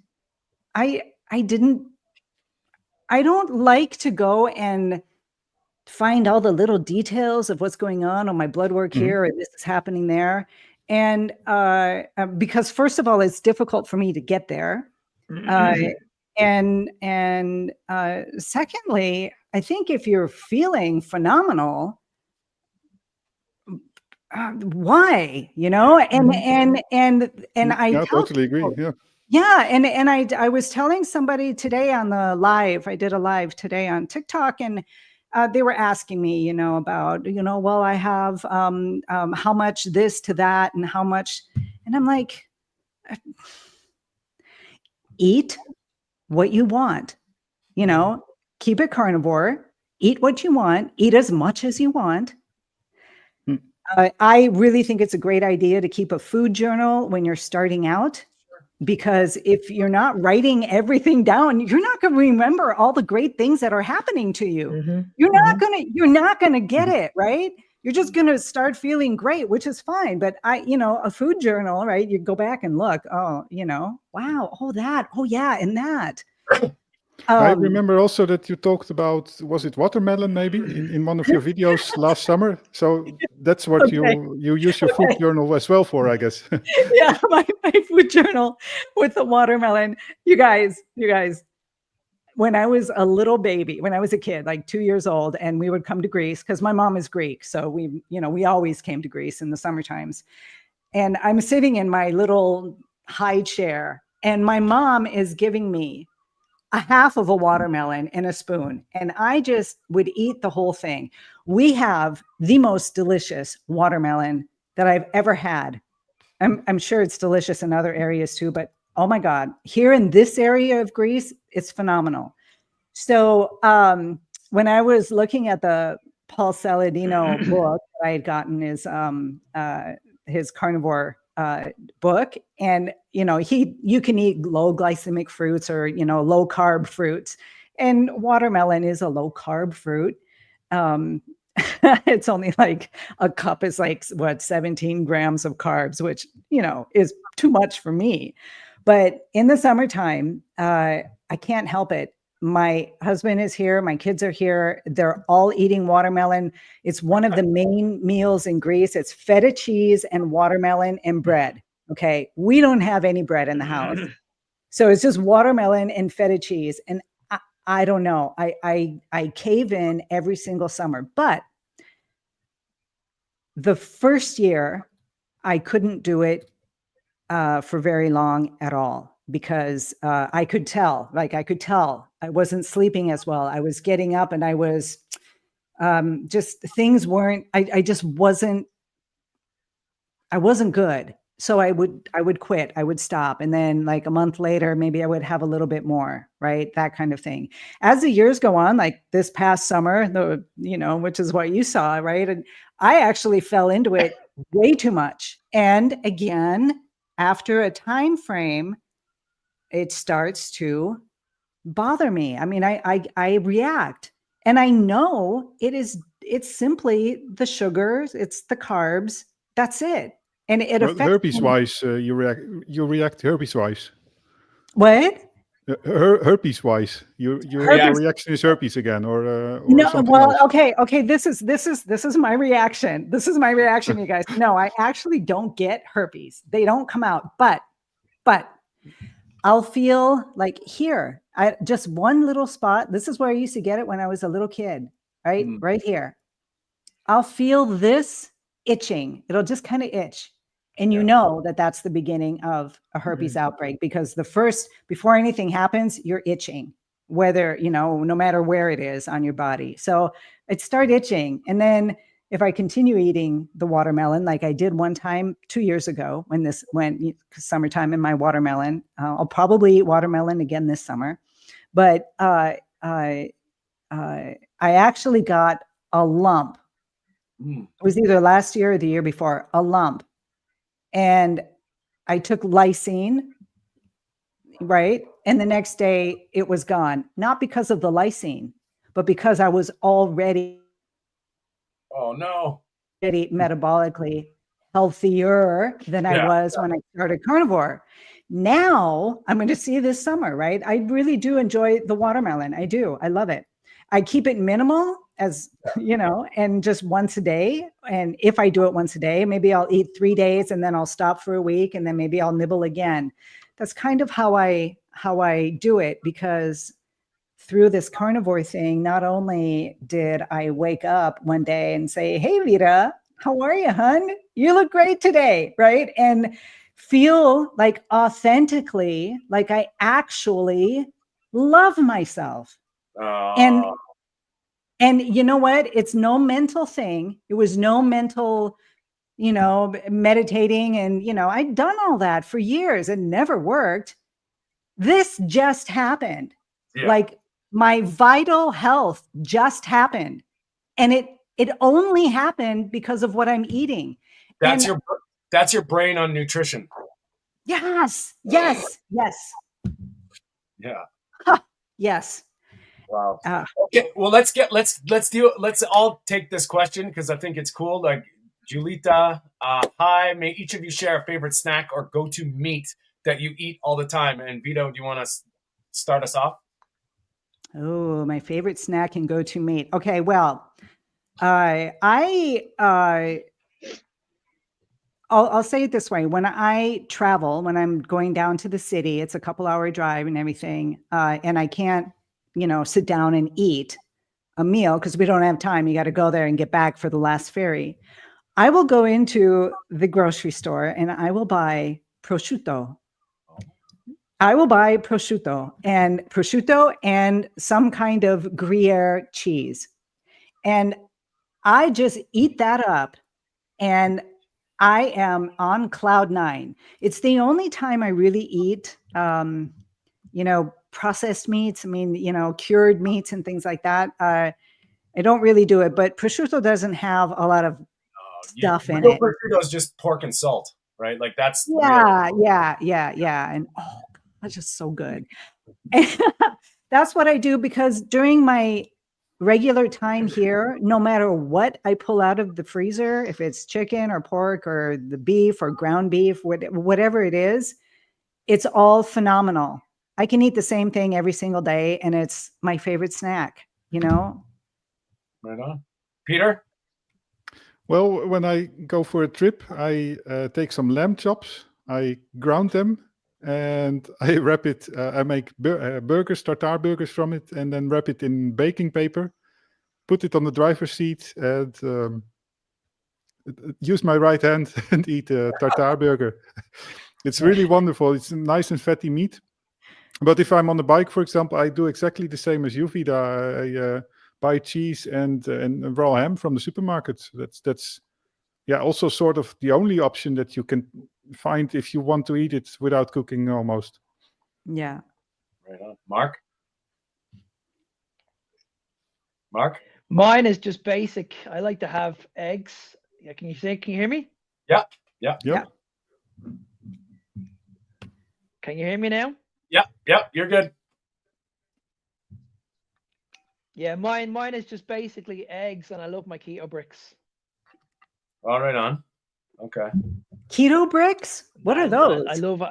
I don't like to go and find all the little details of what's going on my blood work here, or this is happening there. And because first of all, it's difficult for me to get there. And secondly, I think if you're feeling phenomenal, why, you know? And I totally agree. Yeah. And I was telling somebody today on the live, I did a live today on TikTok, and they were asking me, you know, about, you know, well, I have how much this to that and how much, and I'm like, eat what you want, you know, keep it carnivore, eat what you want, eat as much as you want. I really think it's a great idea to keep a food journal when you're starting out, because if you're not writing everything down, you're not going to remember all the great things that are happening to you. You're not going to get it, right? You're just going to start feeling great, which is fine. But you know, a food journal, right? You go back and look, oh, you know, wow, oh, that, oh yeah, and that. I remember also that you talked about, was it watermelon maybe in one of your videos last summer? So that's what you use your food journal as well for, I guess. Yeah, my food journal with the watermelon. You guys, when I was a little baby, when I was a kid, like 2 years old, and we would come to Greece because my mom is Greek. So we always came to Greece in the summer times. And I'm sitting in my little high chair and my mom is giving me a half of a watermelon in a spoon, and I just would eat the whole thing. We have the most delicious watermelon that I've ever had. I'm sure it's delicious in other areas too, but oh my God, here in this area of Greece, it's phenomenal. So when I was looking at the Paul Saladino book that I had gotten, his carnivore book, and you know, you can eat low glycemic fruits or, you know, low carb fruits, and watermelon is a low carb fruit. It's only like a cup is like 17 grams of carbs, which, you know, is too much for me. But in the summertime, I I can't help it. My husband is here. My kids are here. They're all eating watermelon. It's one of the main meals in Greece. It's feta cheese and watermelon and bread. Okay. We don't have any bread in the house. So it's just watermelon and feta cheese. And I don't know. I cave in every single summer. But the first year, I couldn't do it for very long at all, because I could tell I wasn't sleeping as well. I was getting up and I was just, things weren't, I just wasn't good. So I would quit, I would stop. And then like a month later, maybe I would have a little bit more, right? That kind of thing. As the years go on, like this past summer, which is what you saw, right? And I actually fell into it way too much. And again, after a time frame, it starts to bother me. I mean, I react, and I know it's simply the sugars, it's the carbs. That's it. And it affects herpes wise, you react herpes wise. What? Herpes wise, your reaction is herpes again, or no? Well, else. Okay. This is my reaction. This is my reaction, you guys. No, I actually don't get herpes. They don't come out, but I'll feel like here, just one little spot. This is where I used to get it when I was a little kid, right? Right here. I'll feel this itching. It'll just kind of itch. And you know that that's the beginning of a herpes outbreak, because before anything happens, you're itching, whether, no matter where it is on your body. So it started itching. And then if I continue eating the watermelon, like I did one time 2 years ago, when summertime in my watermelon, I'll probably eat watermelon again this summer. But I actually got a lump. It was either last year or the year before, a lump. And I took lysine, right? And the next day it was gone. Not because of the lysine, but because I was already metabolically healthier than I was when I started carnivore. Now I'm going to see this summer, right? I really do enjoy the watermelon. I do. I love it. I keep it minimal, as and just once a day. And if I do it once a day, maybe I'll eat 3 days and then I'll stop for a week and then maybe I'll nibble again. That's kind of how I do it, because through this carnivore thing, not only did I wake up one day and say, "Hey, Vida, how are you, hun? You look great today," right? And feel like authentically, like I actually love myself. And you know what? It's no mental thing. It was no mental, meditating. And, I'd done all that for years and never worked. This just happened. Yeah. Like my vital health just happened. And it only happened because of what I'm eating. That's your brain on nutrition. Yes. Yeah. Yes. Wow. Okay. Well, let's all take this question, because I think it's cool. Like Julita, hi, may each of you share a favorite snack or go-to meat that you eat all the time. And Vito, do you want to start us off? Oh, my favorite snack and go-to meat. Okay. Well, I'll say it this way. When I travel, when I'm going down to the city, it's a couple-hour drive and everything. And I can't, sit down and eat a meal because we don't have time. You got to go there and get back for the last ferry. I will go into the grocery store and I will buy prosciutto. And some kind of Gruyere cheese. And I just eat that up, and I am on cloud 9. It's the only time I really eat, processed meats. I mean, cured meats and things like that. I don't really do it, but prosciutto doesn't have a lot of stuff in it. Prosciutto is just pork and salt, right? Like that's yeah. And that's just so good. That's what I do, because during my regular time here, no matter what I pull out of the freezer, if it's chicken or pork or the beef or ground beef, whatever it is, it's all phenomenal. I can eat the same thing every single day, and it's my favorite snack, you know? Right on. Peter? Well, when I go for a trip, I take some lamb chops, I ground them, and I wrap it. I make burgers, tartare burgers from it, and then wrap it in baking paper, put it on the driver's seat, and use my right hand and eat a tartare burger. It's really wonderful. It's nice and fatty meat. But if I'm on the bike, for example, I do exactly the same as you, Vida. I buy cheese and raw ham from the supermarket. That's also sort of the only option that you can find if you want to eat it without cooking almost. Yeah. Right on. Mark? Mark? Mine is just basic. I like to have eggs. Yeah, can you hear me? Yeah. Can you hear me now? Yeah, you're good. Yeah, mine is just basically eggs, and I love my keto bricks. All right on. Okay. Keto bricks? What are those? I love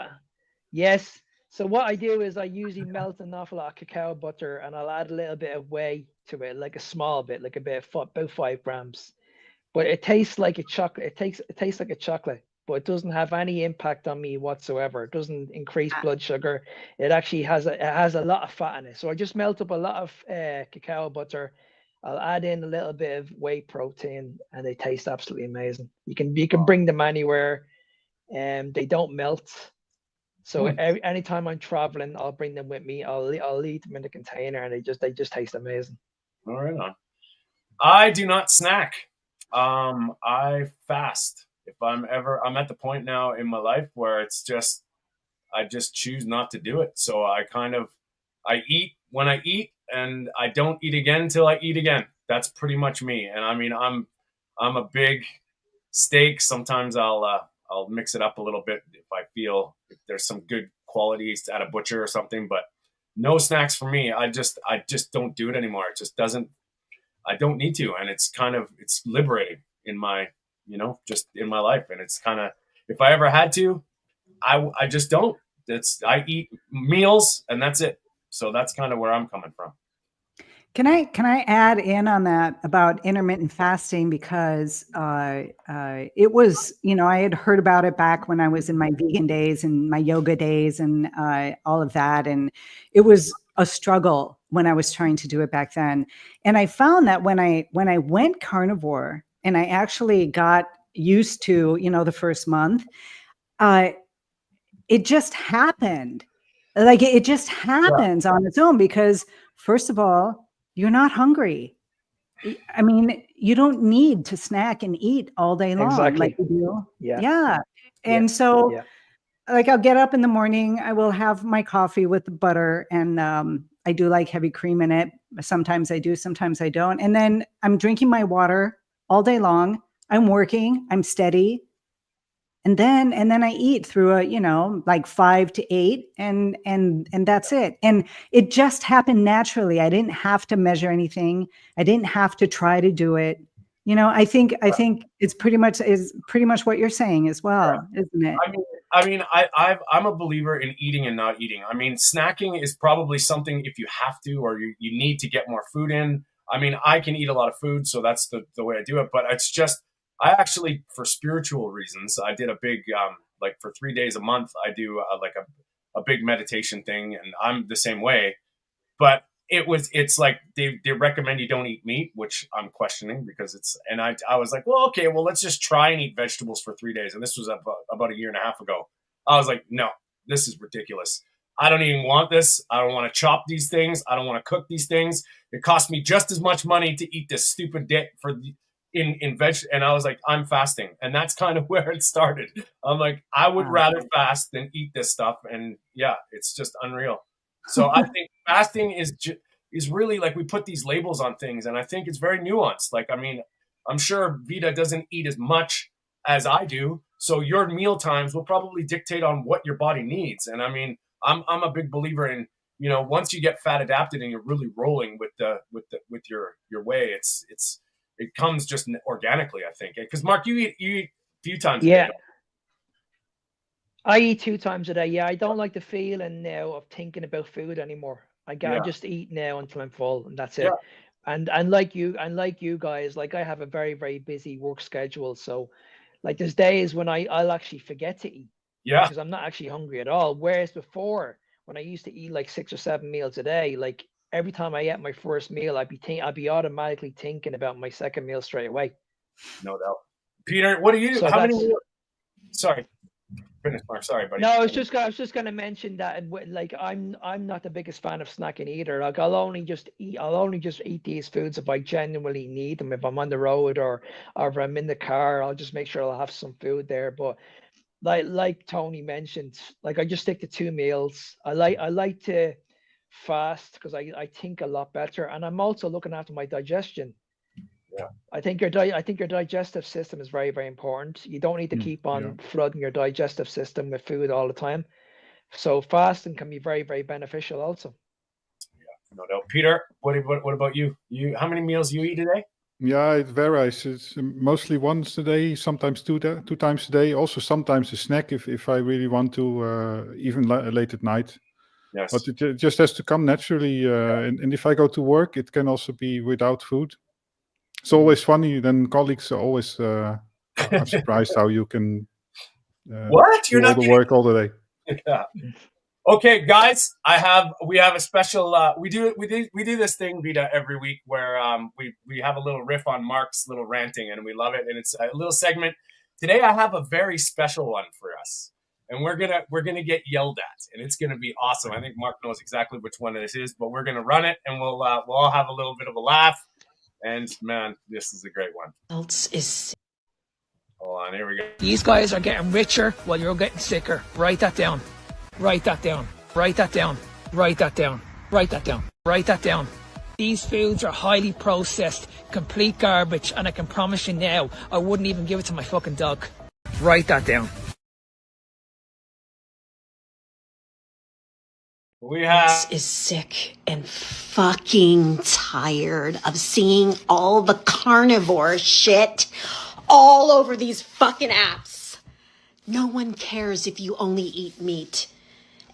yes. So what I do is I usually melt an awful lot of cacao butter, and I'll add a little bit of whey to it, like a small bit, like about 5 grams. But it tastes like a chocolate. It tastes like a chocolate, but it doesn't have any impact on me whatsoever. It doesn't increase blood sugar. It actually has a lot of fat in it. So I just melt up a lot of cacao butter. I'll add in a little bit of whey protein, and they taste absolutely amazing. You can bring them anywhere, and they don't melt. So anytime I'm traveling, I'll bring them with me. I'll leave them in the container, and they just taste amazing. All right on. I do not snack. I fast. If I'm at the point now in my life where it's just, I just choose not to do it. So I eat when I eat, and I don't eat again till I eat again. That's pretty much me. And I mean, I'm a big steak. Sometimes I'll mix it up a little bit if I feel if there's some good qualities at a butcher or something, but no snacks for me. I just don't do it anymore. It just doesn't, I don't need to. And it's liberating in my, just in my life. And it's kind of, if I ever had to, I just don't. I eat meals and that's it. So that's kind of where I'm coming from. Can I add in on that about intermittent fasting, because it was, I had heard about it back when I was in my vegan days and my yoga days and all of that, and it was a struggle when I was trying to do it back then. And I found that when I went carnivore and I actually got used to, the first month, it just happened. Like it just happens on its own, because first of all, you're not hungry. I mean, you don't need to snack and eat all day long. Exactly. Like you do. Yeah. And so like I'll get up in the morning, I will have my coffee with the butter, and I do like heavy cream in it. Sometimes I do, sometimes I don't. And then I'm drinking my water all day long. I'm working, I'm steady. And then I eat through like 5 to 8, and that's it. And it just happened naturally. I didn't have to measure anything. I didn't have to try to do it. I think it's pretty much what you're saying as well, isn't it? I'm a believer in eating and not eating. I mean, snacking is probably something if you have to, or you need to get more food in. I mean, I can eat a lot of food, so that's the way I do it. But it's just, I actually, for spiritual reasons, I did a big, like for 3 days a month, I do like a big meditation thing, and I'm the same way. But it's like they recommend you don't eat meat, which I'm questioning because I was like, well, okay, well, let's just try and eat vegetables for 3 days. And this was about a year and a half ago. I was like, no, this is ridiculous. I don't even want this. I don't want to chop these things. I don't want to cook these things. It cost me just as much money to eat this stupid dick in veg. And I was like, I'm fasting. And that's kind of where it started. I'm like, I would rather fast than eat this stuff. And yeah, it's just unreal. So I think fasting is really like, we put these labels on things, and I think it's very nuanced. Like, I mean, I'm sure Vida doesn't eat as much as I do, so your meal times will probably dictate on what your body needs. And I mean, I'm a big believer in, once you get fat adapted and you're really rolling with your way, it comes just organically, I think. Because Mark, you eat a few times a day. I eat 2 times a day. Yeah, I don't like the feeling now of thinking about food anymore. I Yeah. just eat now until I'm full, and that's it. Yeah. And like you guys, like I have a very, very busy work schedule. So like there's days when I'll actually forget to eat Yeah. because I'm not actually hungry at all. Whereas before, when I used to eat like 6 or 7 meals a day, like every time I ate my first meal, I'd be automatically thinking about my second meal straight away. No doubt. Peter, what do you? So how many? that's- Meals? Sorry, finish, Mark. Sorry, buddy. No, I was just going to mention that like I'm not the biggest fan of snacking either. Like I'll only just eat these foods if I genuinely need them. If I'm on the road or if I'm in the car, I'll just make sure I'll have some food there. But like Tony mentioned, like I just stick to 2 meals. I like to fast because I think a lot better, and I'm also looking after my digestion. Yeah. I think your digestive system is very, very important. You don't need to keep on flooding your digestive system with food all the time. So fasting can be very, very beneficial also. Yeah, no doubt. Peter, what about you? How many meals you eat a day? Yeah, it varies. It's mostly once a day, sometimes two times a day. Also sometimes a snack if I really want to, even late at night. Yes. But it just has to come naturally. And if I go to work, it can also be without food. It's always funny. Then colleagues are always, I'm surprised how you can what? You're do all not the work all the day. Yeah. Okay, guys, we have a special. We do this thing, Vida, every week where we have a little riff on Mark's little ranting, and we love it. And it's a little segment. Today, I have a very special one for us, and we're gonna get yelled at, and it's gonna be awesome. I think Mark knows exactly which one this is, but we're gonna run it, and we'll all have a little bit of a laugh. And man, this is a great one. Hold on, here we go. These guys are getting richer while you're getting sicker. Write that down. Write that down. Write that down. Write that down. Write that down. Write that down. These foods are highly processed, complete garbage, and I can promise you now, I wouldn't even give it to my fucking dog. Write that down. We have is sick and fucking tired of seeing all the carnivore shit all over these fucking apps. No one cares if you only eat meat.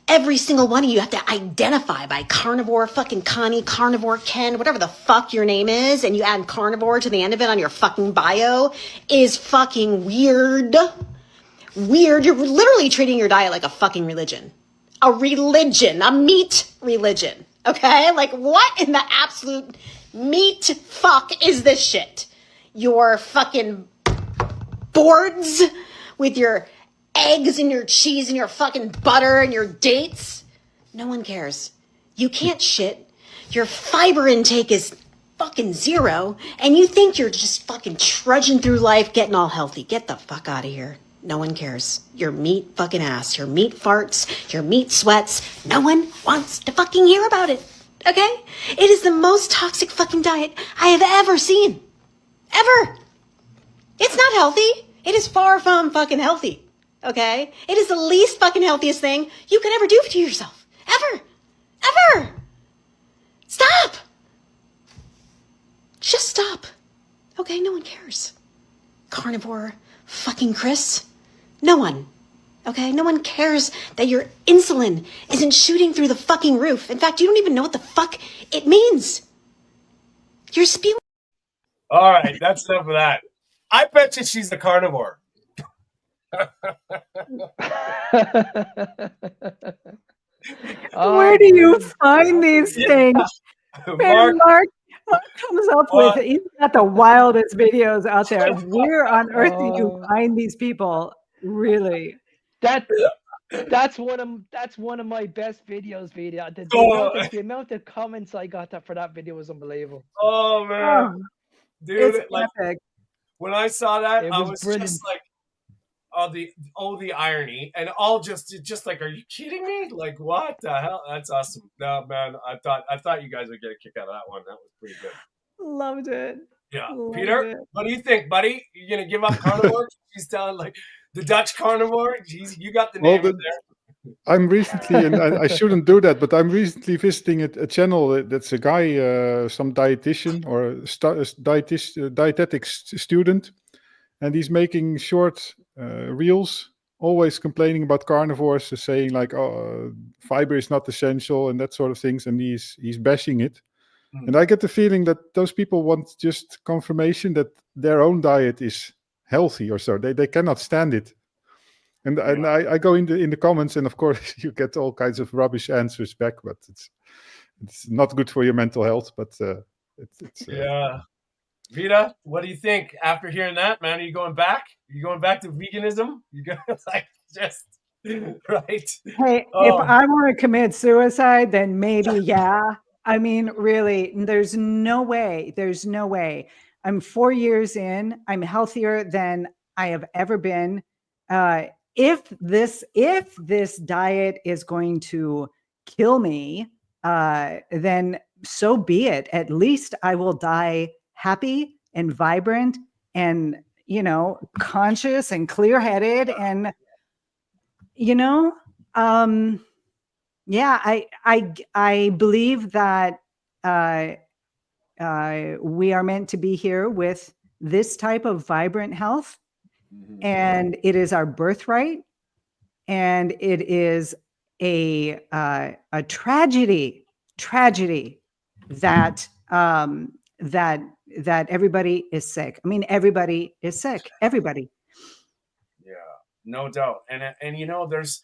Every single one of you have to identify by carnivore fucking Connie, carnivore Ken, whatever the fuck your name is, and you add carnivore to the end of it on your fucking bio is fucking weird. Weird. You're literally treating your diet like a fucking religion. A religion, a meat religion, okay? Like, what in the absolute meat fuck is this shit? Your fucking boards with your eggs and your cheese and your fucking butter and your dates? No one cares. You can't shit. Your fiber intake is fucking 0, and you think you're just fucking trudging through life getting all healthy. Get the fuck out of here. No one cares. Your meat fucking ass, your meat farts, your meat sweats. No one wants to fucking hear about it. Okay? It is the most toxic fucking diet I have ever seen. Ever. It's not healthy. It is far from fucking healthy. Okay? It is the least fucking healthiest thing you can ever do to yourself. Ever. Ever. Stop. Just stop. Okay? No one cares. Carnivore fucking Chris. No one. Okay? No one cares that your insulin isn't shooting through the fucking roof. In fact, you don't even know what the fuck it means. You're spewing. All right, that's enough of that. I bet you she's a carnivore. Where do you find these things? Mark comes up with, he's got the wildest videos out there. Where on earth do you find these people? Really? That's one of my best videos, Vida. The amount of comments I got for that video was unbelievable. Oh man, dude! It's epic. When I saw that, I was brilliant. just like, the irony, and all just like, are you kidding me? Like, what the hell? That's awesome. No, man, I thought you guys would get a kick out of that one. That was pretty good. Loved it. Yeah, Loved Peter, it. what do you think, buddy? You gonna give up carnivore? She's telling like the Dutch carnivore. Jeez, you got the name in there. I'm recently, and I shouldn't do that, but I'm recently visiting a channel that's a guy, some dietitian or dietetics student, and he's making short reels always complaining about carnivores, saying like, "Oh, fiber is not essential" and that sort of things, and he's bashing it. And I get the feeling that those people want just confirmation that their own diet is healthy or so. They cannot stand it. And I go in the comments, and of course you get all kinds of rubbish answers back, but it's not good for your mental health. But yeah. Vida, what do you think after hearing that, man? Are you going back? Are you going back to veganism? You go like just right? Hey, if I want to commit suicide, then maybe yeah. I mean, really, there's no way. There's no way. I'm 4 years in. I'm healthier than I have ever been. If this diet is going to kill me, then so be it. At least I will die happy and vibrant and, conscious and clear-headed. And, yeah, I believe that we are meant to be here with this type of vibrant health, and it is our birthright, and it is a tragedy that that everybody is sick. I mean, everybody is sick. Everybody. Yeah, no doubt. And there's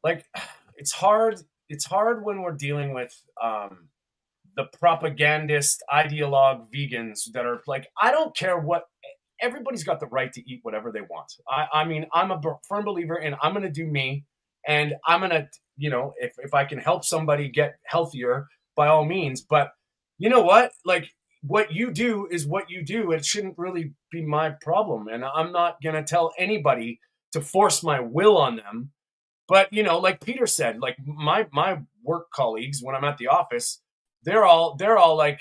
like, it's hard when we're dealing with the propagandist ideologue vegans that are like, I don't care what, everybody's got the right to eat whatever they want. I mean, I'm a firm believer in, I'm going to do me, and I'm going to, if I can help somebody get healthier, by all means. But you know what? Like, what you do is what you do. It shouldn't really be my problem. And I'm not going to tell anybody to force my will on them. But, like Peter said, like my work colleagues, when I'm at the office, they're all like,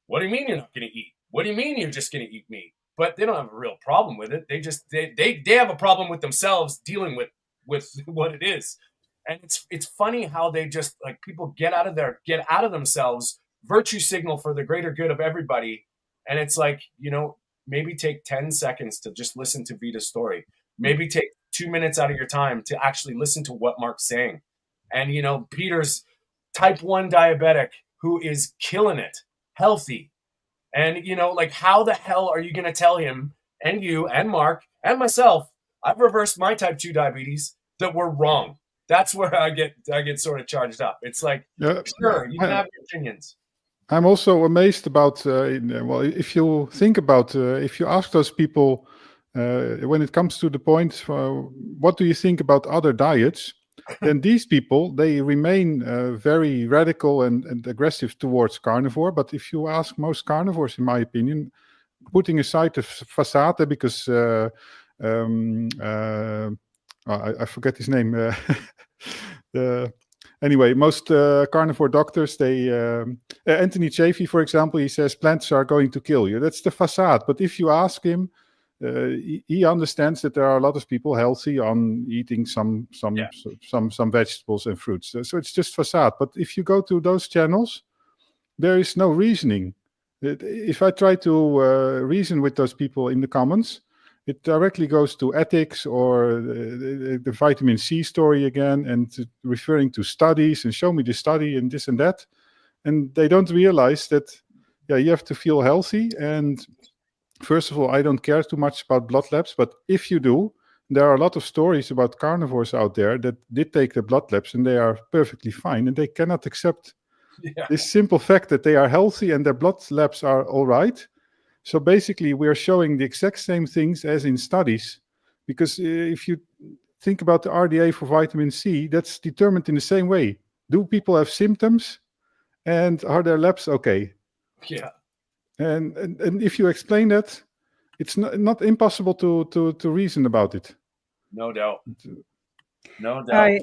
what do you mean you're not going to eat? What do you mean you're just going to eat meat? But they don't have a real problem with it. They just, they have a problem with themselves dealing with what it is. And it's funny how they just, like, people get out of themselves, virtue signal for the greater good of everybody. And it's like, maybe take 10 seconds to just listen to Vita's story. Maybe take 2 minutes out of your time to actually listen to what Mark's saying. And, Peter's type 1 diabetic who is killing it, healthy. And, like, how the hell are you going to tell him, and you and Mark and myself, I've reversed my type 2 diabetes, that we're wrong? That's where I get sort of charged up. It's like, sure, you can have your opinions. I'm also amazed about, if you think about, if you ask those people, when it comes to the point, what do you think about other diets? Then these people, they remain very radical and aggressive towards carnivore. But if you ask most carnivores, in my opinion, putting aside the facade, because I forget his name. Anyway, most carnivore doctors, they Anthony Chaffee, for example, he says plants are going to kill you. That's the facade. But if you ask him, he understands that there are a lot of people healthy on eating some vegetables and fruits. So it's just facade. But if you go to those channels, there is no reasoning. If I try to reason with those people in the comments, it directly goes to ethics or the vitamin C story again, and referring to studies and show me the study and this and that. And they don't realize that, you have to feel healthy. And first of all, I don't care too much about blood labs, but if you do, there are a lot of stories about carnivores out there that did take the blood labs and they are perfectly fine, and they cannot accept this simple fact that they are healthy and their blood labs are all right. So basically, we are showing the exact same things as in studies, because if you think about the RDA for vitamin C, that's determined in the same way. Do people have symptoms, and are their labs okay? Yeah. And if you explain that, it's not impossible to reason about it. No doubt. No doubt.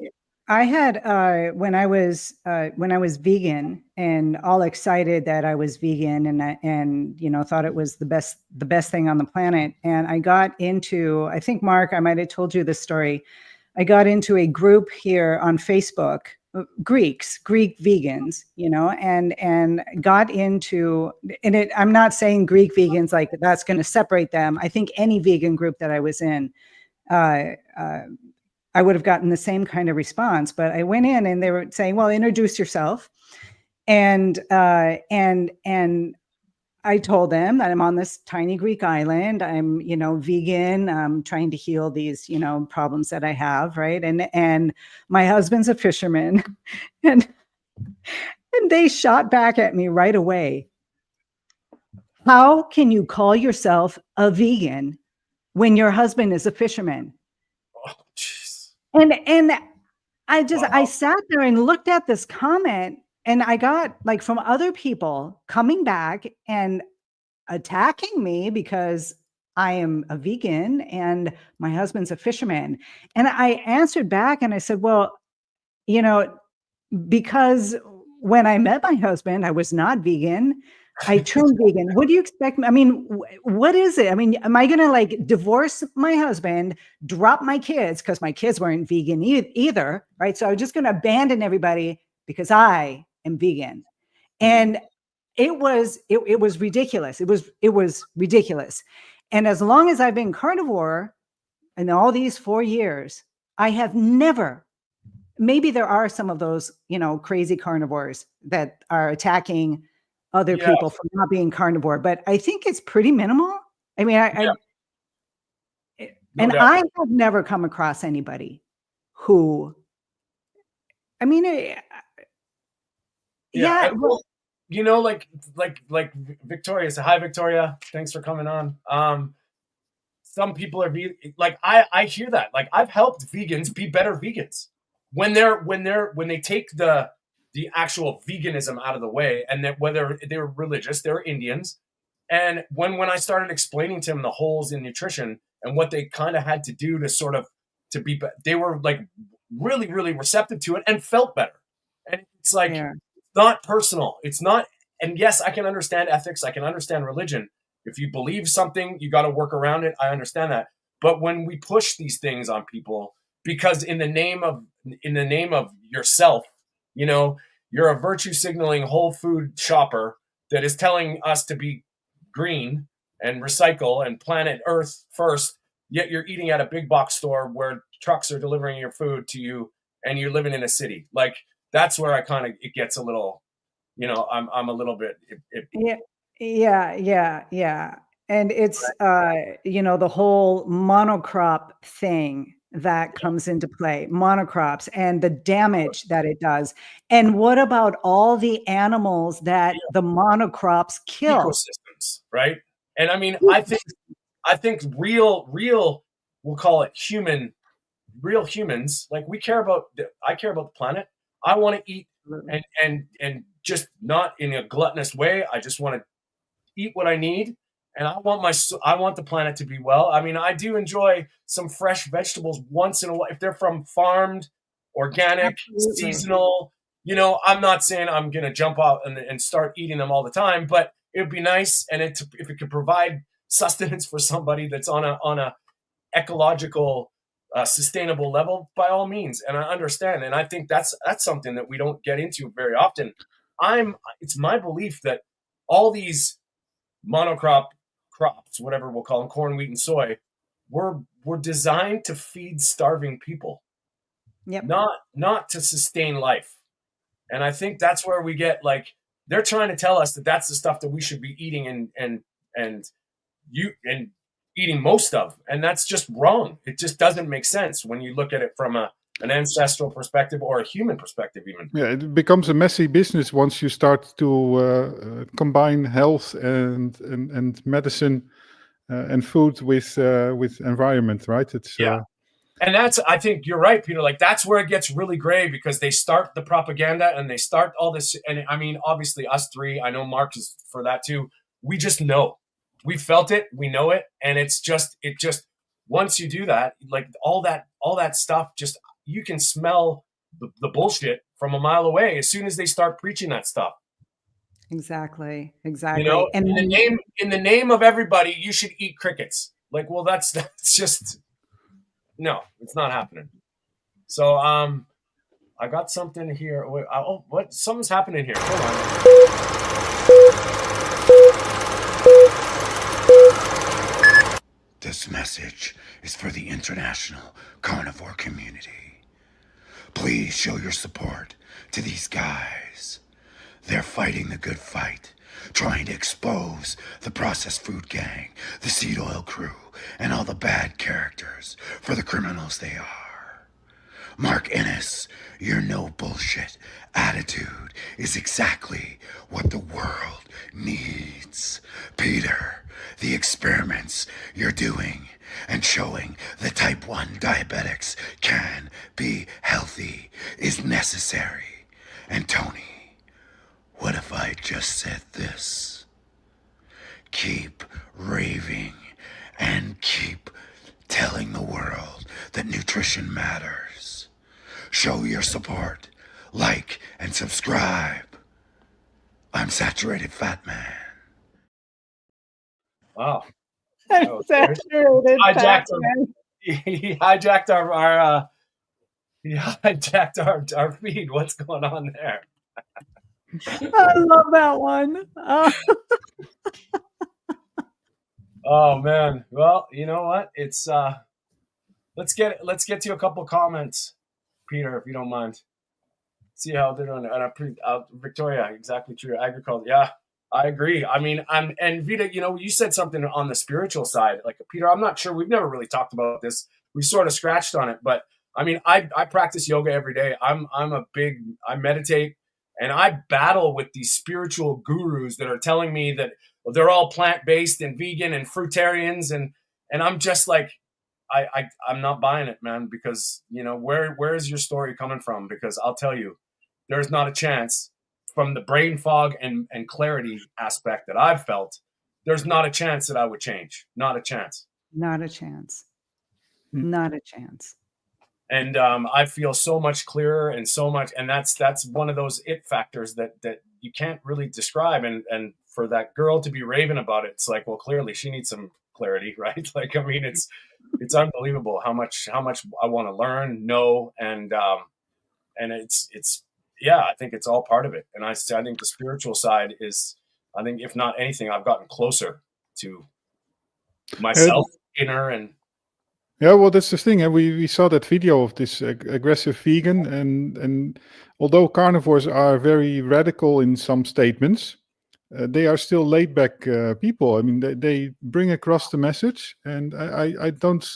I had when I was vegan and all excited that I was vegan and thought it was the best thing on the planet. And I got into, I think, Mark, I might have told you this story. I got into a group here on Facebook, Greek vegans, and got into, and I'm not saying Greek vegans like that's going to separate them. I think any vegan group that I was in, I would have gotten the same kind of response. But I went in and they were saying, well, introduce yourself. And I told them that I'm on this tiny Greek island. I'm, vegan. I'm trying to heal these, problems that I have. Right. And my husband's a fisherman. And they shot back at me right away. How can you call yourself a vegan when your husband is a fisherman? Oh, jeez. And I sat there and looked at this comment, and I got like from other people coming back and attacking me because I am a vegan and my husband's a fisherman. And I answered back and I said, well, because when I met my husband, I was not vegan. I turned vegan. What do you expect? I mean, what is it? I mean, am I going to like divorce my husband, drop my kids because my kids weren't vegan either, right? So I was just going to abandon everybody because I am vegan. And it was ridiculous. It was ridiculous. And as long as I've been carnivore in all these 4 years, I have never, maybe there are some of those, crazy carnivores that are attacking other people for not being carnivore, but I think it's pretty minimal. I mean, I have never come across anybody who, I mean, well, like Victoria. So hi, Victoria. Thanks for coming on. Some people are like, I hear that. Like, I've helped vegans be better vegans when they take the actual veganism out of the way, and that whether they're religious, they're Indians. And when I started explaining to them the holes in nutrition and what they kind of had to do to be, they were like really, really receptive to it and felt better. And it's like, it's not personal. It's not. And yes, I can understand ethics. I can understand religion. If you believe something, you got to work around it. I understand that. But when we push these things on people, because in the name of yourself, you're a virtue signaling whole food shopper that is telling us to be green and recycle and planet Earth first, yet you're eating at a big box store where trucks are delivering your food to you and you're living in a city. Like, that's where it gets a little, I'm a little bit. Yeah. And it's, the whole monocrop thing that comes into play, monocrops and the damage that it does. And what about all the animals that the monocrops kill? Ecosystems, right? And I mean, I think real, we'll call it real humans, like I care about the planet. I want to eat and just not in a gluttonous way. I just want to eat what I need. And I want the planet to be well. I mean, I do enjoy some fresh vegetables once in a while if they're from farmed, organic, seasonal. I'm not saying I'm gonna jump out and start eating them all the time, but it would be nice, and if it could provide sustenance for somebody that's on a ecological, sustainable level, by all means. And I understand, and I think that's something that we don't get into very often. It's my belief that all these monocrop crops, whatever we'll call them, corn, wheat, and soy, were designed to feed starving people, not to sustain life. And I think that's where we get, like, they're trying to tell us that that's the stuff that we should be eating and eating most of, and that's just wrong. It just doesn't make sense when you look at it from an ancestral perspective or a human perspective even. Yeah, it becomes a messy business once you start to combine health and medicine and food with environment, right? And I think you're right, Peter. Like, that's where it gets really gray, because they start the propaganda and they start all this. And I mean, obviously us three, I know Mark is for that too. We just know, we felt it, we know it. And it just, once you do that, like all that stuff, just, you can smell the bullshit from a mile away as soon as they start preaching that stuff. Exactly. And in the name of everybody, you should eat crickets. Like, well, that's just, no, it's not happening. So, I got something here. Wait, what? Something's happening here. Hold on. There's This message is for the international carnivore community. Please show your support to these guys. They're fighting the good fight, trying to expose the processed food gang, the seed oil crew, and all the bad characters for the criminals they are. Mark Ennis, your no bullshit attitude is exactly what the world needs. Peter, the experiments you're doing and showing that type 1 diabetics can be healthy is necessary. And Tony, what if I just said this? Keep raving and keep telling the world that nutrition matters. Show your support, like and subscribe. I'm Saturated Fat Man. Wow. Saturated fat man. He hijacked our feed. What's going on there? I love that one. Oh man. Well, you know what? It's let's get to a couple comments, Peter, if you don't mind. See how they're doing. And Victoria, exactly true. Agriculture. Yeah, I agree. I mean, and Vida, you know, you said something on the spiritual side. Like, Peter, I'm not sure. We've never really talked about this. We sort of scratched on it, but I mean, I practice yoga every day. I meditate, and I battle with these spiritual gurus that are telling me that they're all plant-based and vegan and fruitarians, and I'm just like, I'm not buying it, man, because, you know, where is your story coming from? Because I'll tell you, there's not a chance from the brain fog and clarity aspect that I've felt. There's not a chance that I would change. Not a chance. Not a chance. Not a chance. And I feel so much clearer and so much, and that's one of those it factors that you can't really describe. And for that girl to be raving about it, it's like, well, clearly she needs some clarity, right? Like, I mean, it's unbelievable how much I want to learn, know, and it's yeah, I think it's all part of it. And I think the spiritual side is, I think if not anything, I've gotten closer to myself, inner and. Yeah, well, that's the thing. We saw that video of this aggressive vegan, and although carnivores are very radical in some statements, they are still laid back people. I mean, they bring across the message, and I don't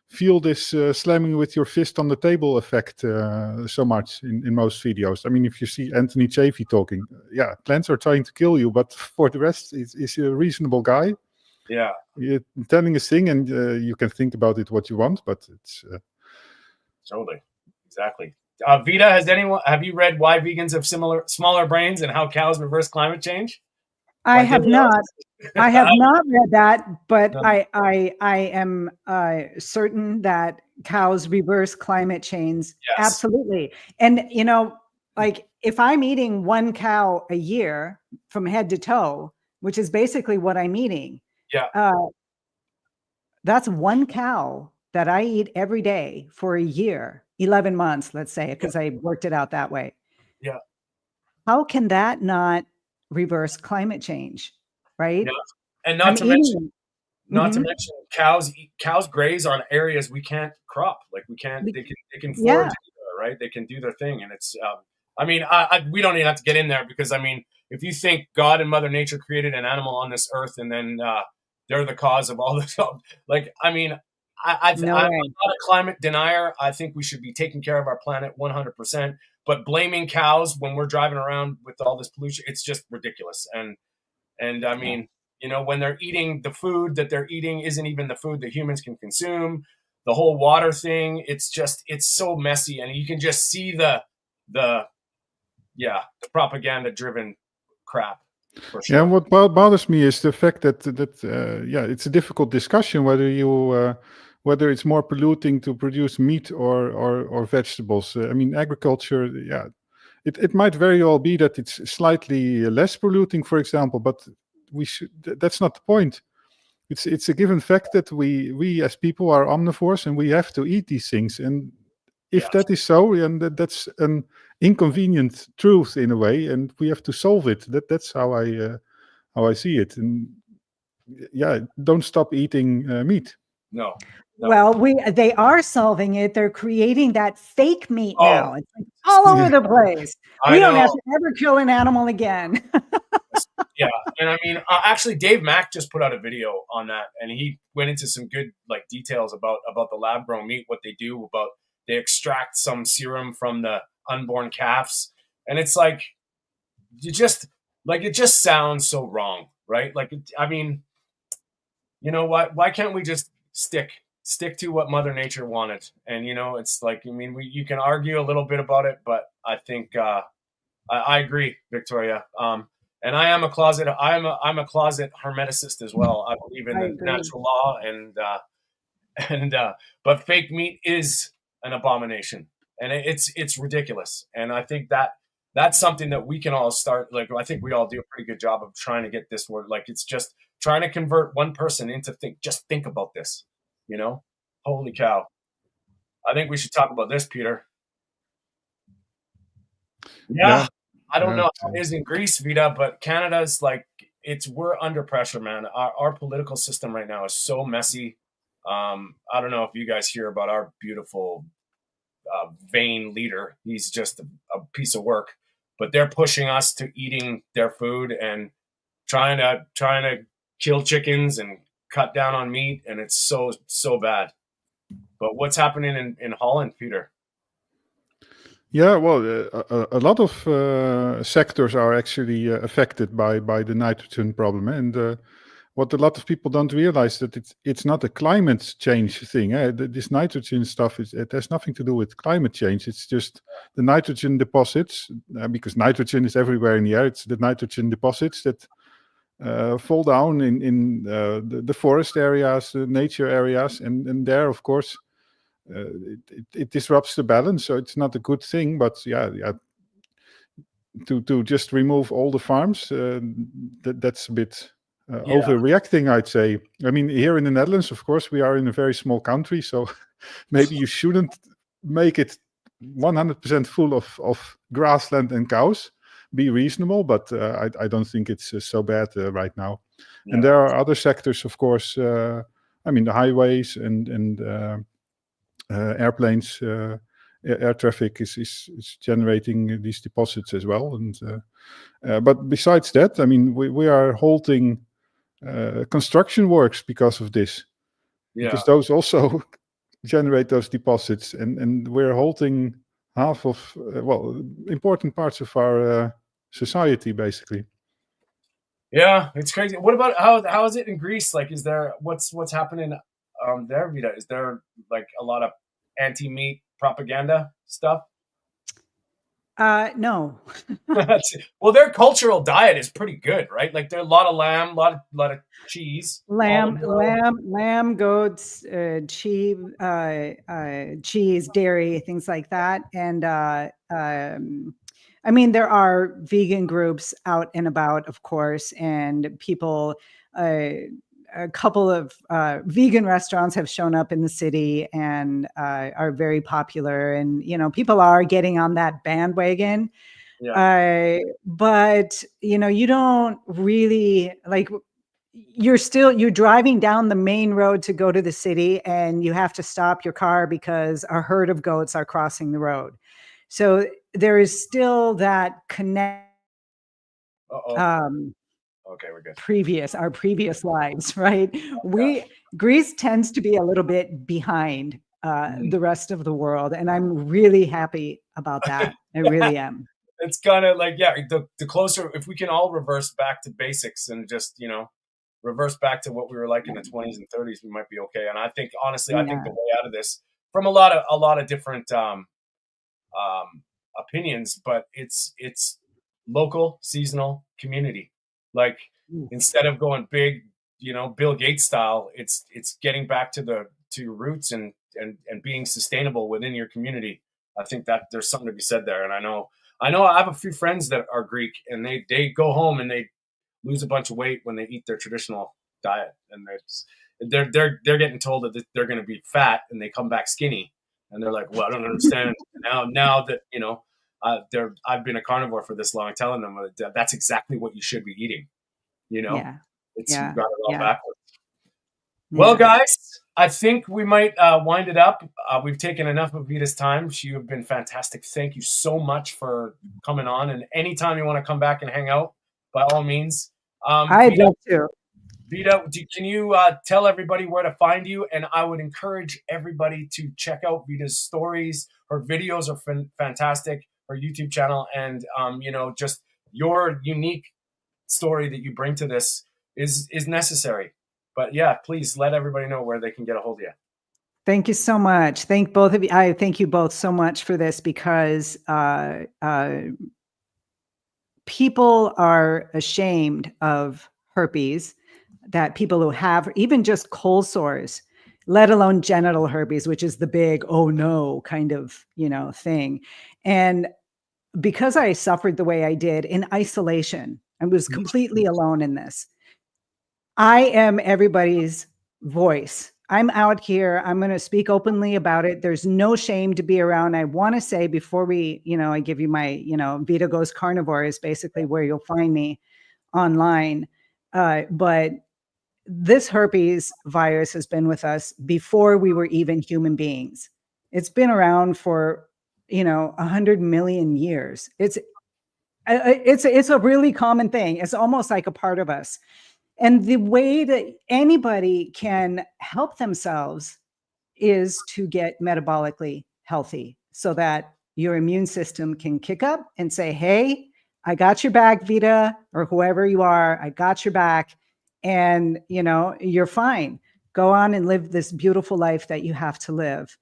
feel this slamming with your fist on the table effect so much in most videos. I mean, if you see Anthony Chafee talking, yeah, plants are trying to kill you, but for the rest, he's a reasonable guy. Yeah, you're telling a thing, and you can think about it what you want, but it's totally exactly. Vida, have you read Why Vegans Have Smaller Brains and How Cows Reverse Climate Change? I have not. I have not read that, but no. I am certain that cows reverse climate change. Yes. Absolutely. And, you know, like if I'm eating one cow a year from head to toe, which is basically what I'm eating. Yeah. That's one cow that I eat every day for a year, 11 months, let's say, because I worked it out that way. Yeah. How can that not reverse climate change? Right. Yeah. And not to mention cows graze on areas we can't crop. Like they can forage, right? They can do their thing. And it's, I mean, we don't even have to get in there because, I mean, if you think God and Mother Nature created an animal on this earth and then they're the cause of all this, like, I mean, I'm not a climate denier. I think we should be taking care of our planet 100%. But blaming cows when we're driving around with all this pollution, it's just ridiculous. And I mean, you know, when they're eating the food that they're eating isn't even the food that humans can consume. The whole water thing, it's so messy, and you can just see the propaganda driven crap. For sure. Yeah, what bothers me is the fact that it's a difficult discussion whether it's more polluting to produce meat or vegetables. I mean, agriculture, it might very well be that it's slightly less polluting, for example, but that's not the point. It's a given fact that we as people are omnivores and we have to eat these things. And if that is so, and that's an inconvenient truth in a way, and we have to solve it. That's how I see it. And don't stop eating meat. No. Well, they are solving it. They're creating that fake meat now. It's like all over the place. We don't have to ever kill an animal again. Yeah, and I mean, actually, Dave Mack just put out a video on that, and he went into some good details about the lab grown meat, what they do, about they extract some serum from the unborn calves, and it's like it just sounds so wrong, right? I mean, you know what? Why can't we just stick to what Mother Nature wanted? And it's like, I mean, you can argue a little bit about it, but I think I agree, Victoria. And I'm a closet hermeticist as well. I believe in the natural law, but fake meat is an abomination, and it's ridiculous. And I think that's something that we can all start. I think we all do a pretty good job of trying to get this word. It's just trying to convert one person into think about this. Holy cow! I think we should talk about this, Peter. Yeah. I don't know how it is in Greece, Vida, but Canada's we're under pressure, man. Our political system right now is so messy. I don't know if you guys hear about our beautiful, vain leader. He's just a piece of work, but they're pushing us to eating their food and trying to kill chickens and cut down on meat, and it's so bad. But what's happening in Holland, Peter? Yeah, well, a lot of sectors are actually affected by the nitrogen problem, and what a lot of people don't realize that it's not a climate change thing. This nitrogen stuff it has nothing to do with climate change. It's just the nitrogen deposits, because nitrogen is everywhere in the air. It's the nitrogen deposits that fall down in the forest areas, the nature areas, and there, of course. It disrupts the balance, so it's not a good thing. But yeah, to just remove all the farms, that's a bit overreacting, I'd say. I mean, here in the Netherlands, of course, we are in a very small country, so maybe you shouldn't make it 100% full of grassland and cows. Be reasonable, but I don't think it's so bad right now. Yeah. And there are other sectors, of course. I mean, the highways and airplanes, air traffic is generating these deposits as well. And but besides that, I mean, we are halting construction works because of this, because those also generate those deposits, and we're halting half of important parts of our society, basically. Yeah, it's crazy. What about how is it in Greece? Is there what's happening there, Vida? Is there a lot of anti-meat propaganda stuff? No. Well, their cultural diet is pretty good, right? There's a lot of lamb, a lot of cheese, lamb, goats, cheese, dairy, things like that. And I mean, there are vegan groups out and about, of course, and people. A couple of vegan restaurants have shown up in the city and are very popular, and people are getting on that bandwagon. Yeah. But you don't really you're driving down the main road to go to the city, and you have to stop your car because a herd of goats are crossing the road. So there is still that connect. Okay, we're good. Our previous lives, right? Greece tends to be a little bit behind the rest of the world, and I'm really happy about that. I really am. It's kind of the closer, if we can all reverse back to basics and just reverse back to what we were like in the 20s and 30s, we might be okay. And I think honestly, I think the way out of this, from a lot of different opinions, but it's local, seasonal, community. Instead of going big, Bill Gates style, it's getting back to your roots and being sustainable within your community. I think that there's something to be said there. And I know I have a few friends that are Greek, and they go home and they lose a bunch of weight when they eat their traditional diet, and they're getting told that they're going to be fat, and they come back skinny, and they're like, well, I don't understand now that I've been a carnivore for this long, telling them that's exactly what you should be eating. You've got it all backwards. Yeah. Well, guys, I think we might wind it up. We've taken enough of Vita's time. You have been fantastic. Thank you so much for coming on. And anytime you want to come back and hang out, by all means. I'd love to. Vida, can you tell everybody where to find you? And I would encourage everybody to check out Vita's stories. Her videos are fantastic. Her YouTube channel, and just your unique story that you bring to this is necessary. But yeah, please let everybody know where they can get a hold of you. Thank you so much. Thank both of you. I thank you both so much for this, because people are ashamed of herpes, that people who have even just cold sores, let alone genital herpes, which is the big, oh no, kind of, thing. And because I suffered the way I did in isolation, I was completely alone in this. I am everybody's voice. I'm out here. I'm going to speak openly about it. There's no shame to be around. I want to say before we, I give you my, Vida Goes Carnivore is basically where you'll find me online. But this herpes virus has been with us before we were even human beings. It's been around for, 100 million years. It's a really common thing. It's almost like a part of us. And the way that anybody can help themselves is to get metabolically healthy, so that your immune system can kick up and say, hey, I got your back, Vida, or whoever you are, I got your back. And, you're fine. Go on and live this beautiful life that you have to live.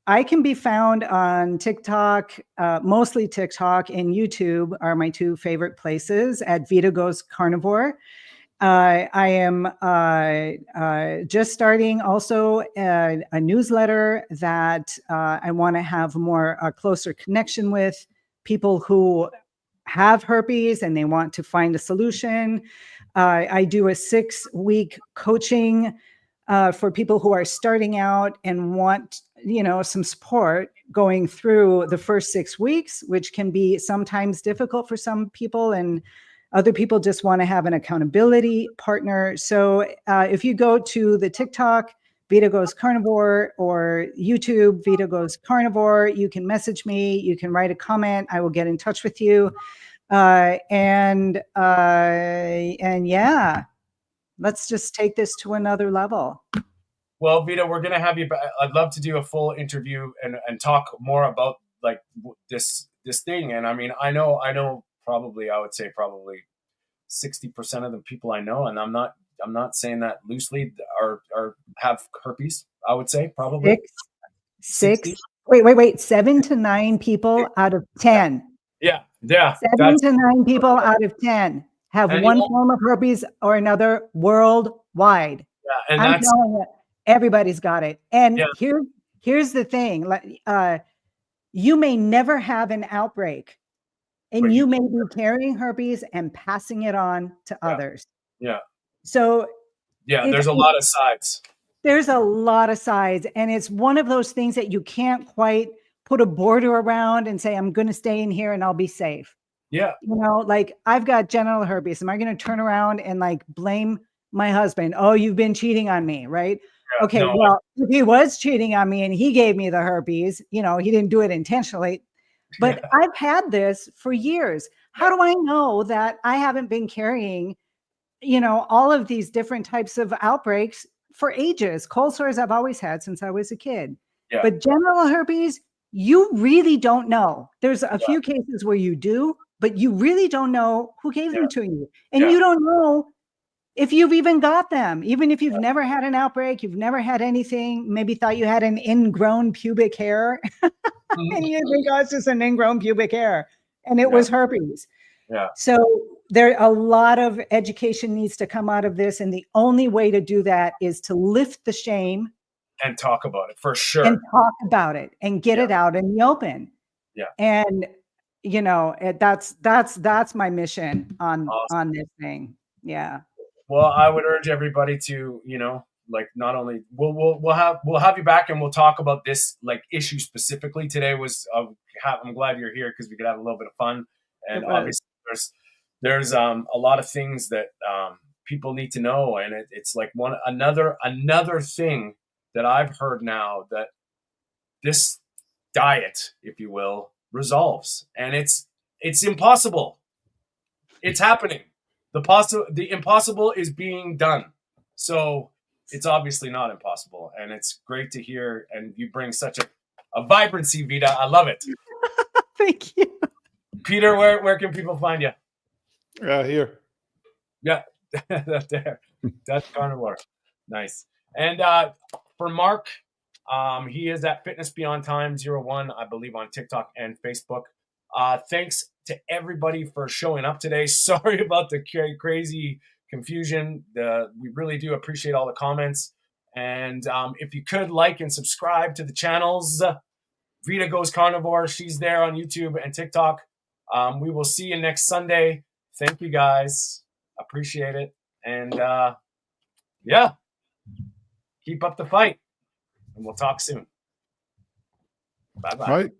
I can be found on TikTok, mostly TikTok, and YouTube are my two favorite places, at Vida Goes Carnivore. I am just starting also a newsletter that I want to have a closer connection with people who have herpes and they want to find a solution. I do a 6-week coaching for people who are starting out and want, some support going through the first 6 weeks, which can be sometimes difficult for some people, and other people just want to have an accountability partner. So if you go to the TikTok, Vida Goes Carnivore, or YouTube, Vida Goes Carnivore, you can message me, you can write a comment, I will get in touch with you. And yeah, let's just take this to another level. Well, Vida, we're going to have you back. I'd love to do a full interview and talk more about like this thing. And I mean, I know probably 60% of the people I know, and I'm not saying that loosely, are have herpes. I would say probably six. Wait. 7 to 9 people out of 10. Yeah. 7 to 9 people out of 10 have one form of herpes or another worldwide. Yeah, and I'm telling you, everybody's got it. And here's the thing: you may never have an outbreak, and you may be carrying herpes and passing it on to others. Yeah. So there's a lot of sides. There's a lot of sides, and it's one of those things that you can't quite put a border around and say, I'm going to stay in here and I'll be safe. Yeah. Like I've got genital herpes. Am I going to turn around and like blame my husband? Oh, you've been cheating on me, right? Yeah, okay, no. Well, if he was cheating on me and he gave me the herpes, he didn't do it intentionally. But I've had this for years. How do I know that I haven't been carrying, all of these different types of outbreaks for ages? Cold sores I've always had since I was a kid. Yeah. But genital herpes, you really don't know. There's a few cases where you do, but you really don't know who gave them to you. And you don't know if you've even got them. Even if you've never had an outbreak, you've never had anything, maybe thought you had an ingrown pubic hair. And you think, oh, it's just an ingrown pubic hair. And it was herpes. Yeah. So there a lot of education needs to come out of this. And the only way to do that is to lift the shame. And talk about it, for sure. And talk about it and get it out in the open. Yeah. And, that's my mission on this thing. Yeah. Well, I would urge everybody to, like not only we'll have you back and we'll talk about this like issue specifically. Today was I'm glad you're here because we could have a little bit of fun, and obviously there's a lot of things that people need to know. And it's like another thing that I've heard now, that this diet, if you will, resolves. And it's impossible. It's happening. The impossible is being done. So it's obviously not impossible. And it's great to hear. And you bring such a vibrancy, Vida. I love it. Thank you. Peter, where can people find you? Here. Yeah, there. That's carnivore. Nice. And for Mark, he is at Fitness Beyond Time 01, I believe, on TikTok and Facebook. Thanks to everybody for showing up today. Sorry about the crazy confusion. We really do appreciate all the comments. And if you could like and subscribe to the channels, Vida Goes Carnivore. She's there on YouTube and TikTok. We will see you next Sunday. Thank you, guys. Appreciate it. And yeah, keep up the fight. And we'll talk soon. Bye-bye. Bye.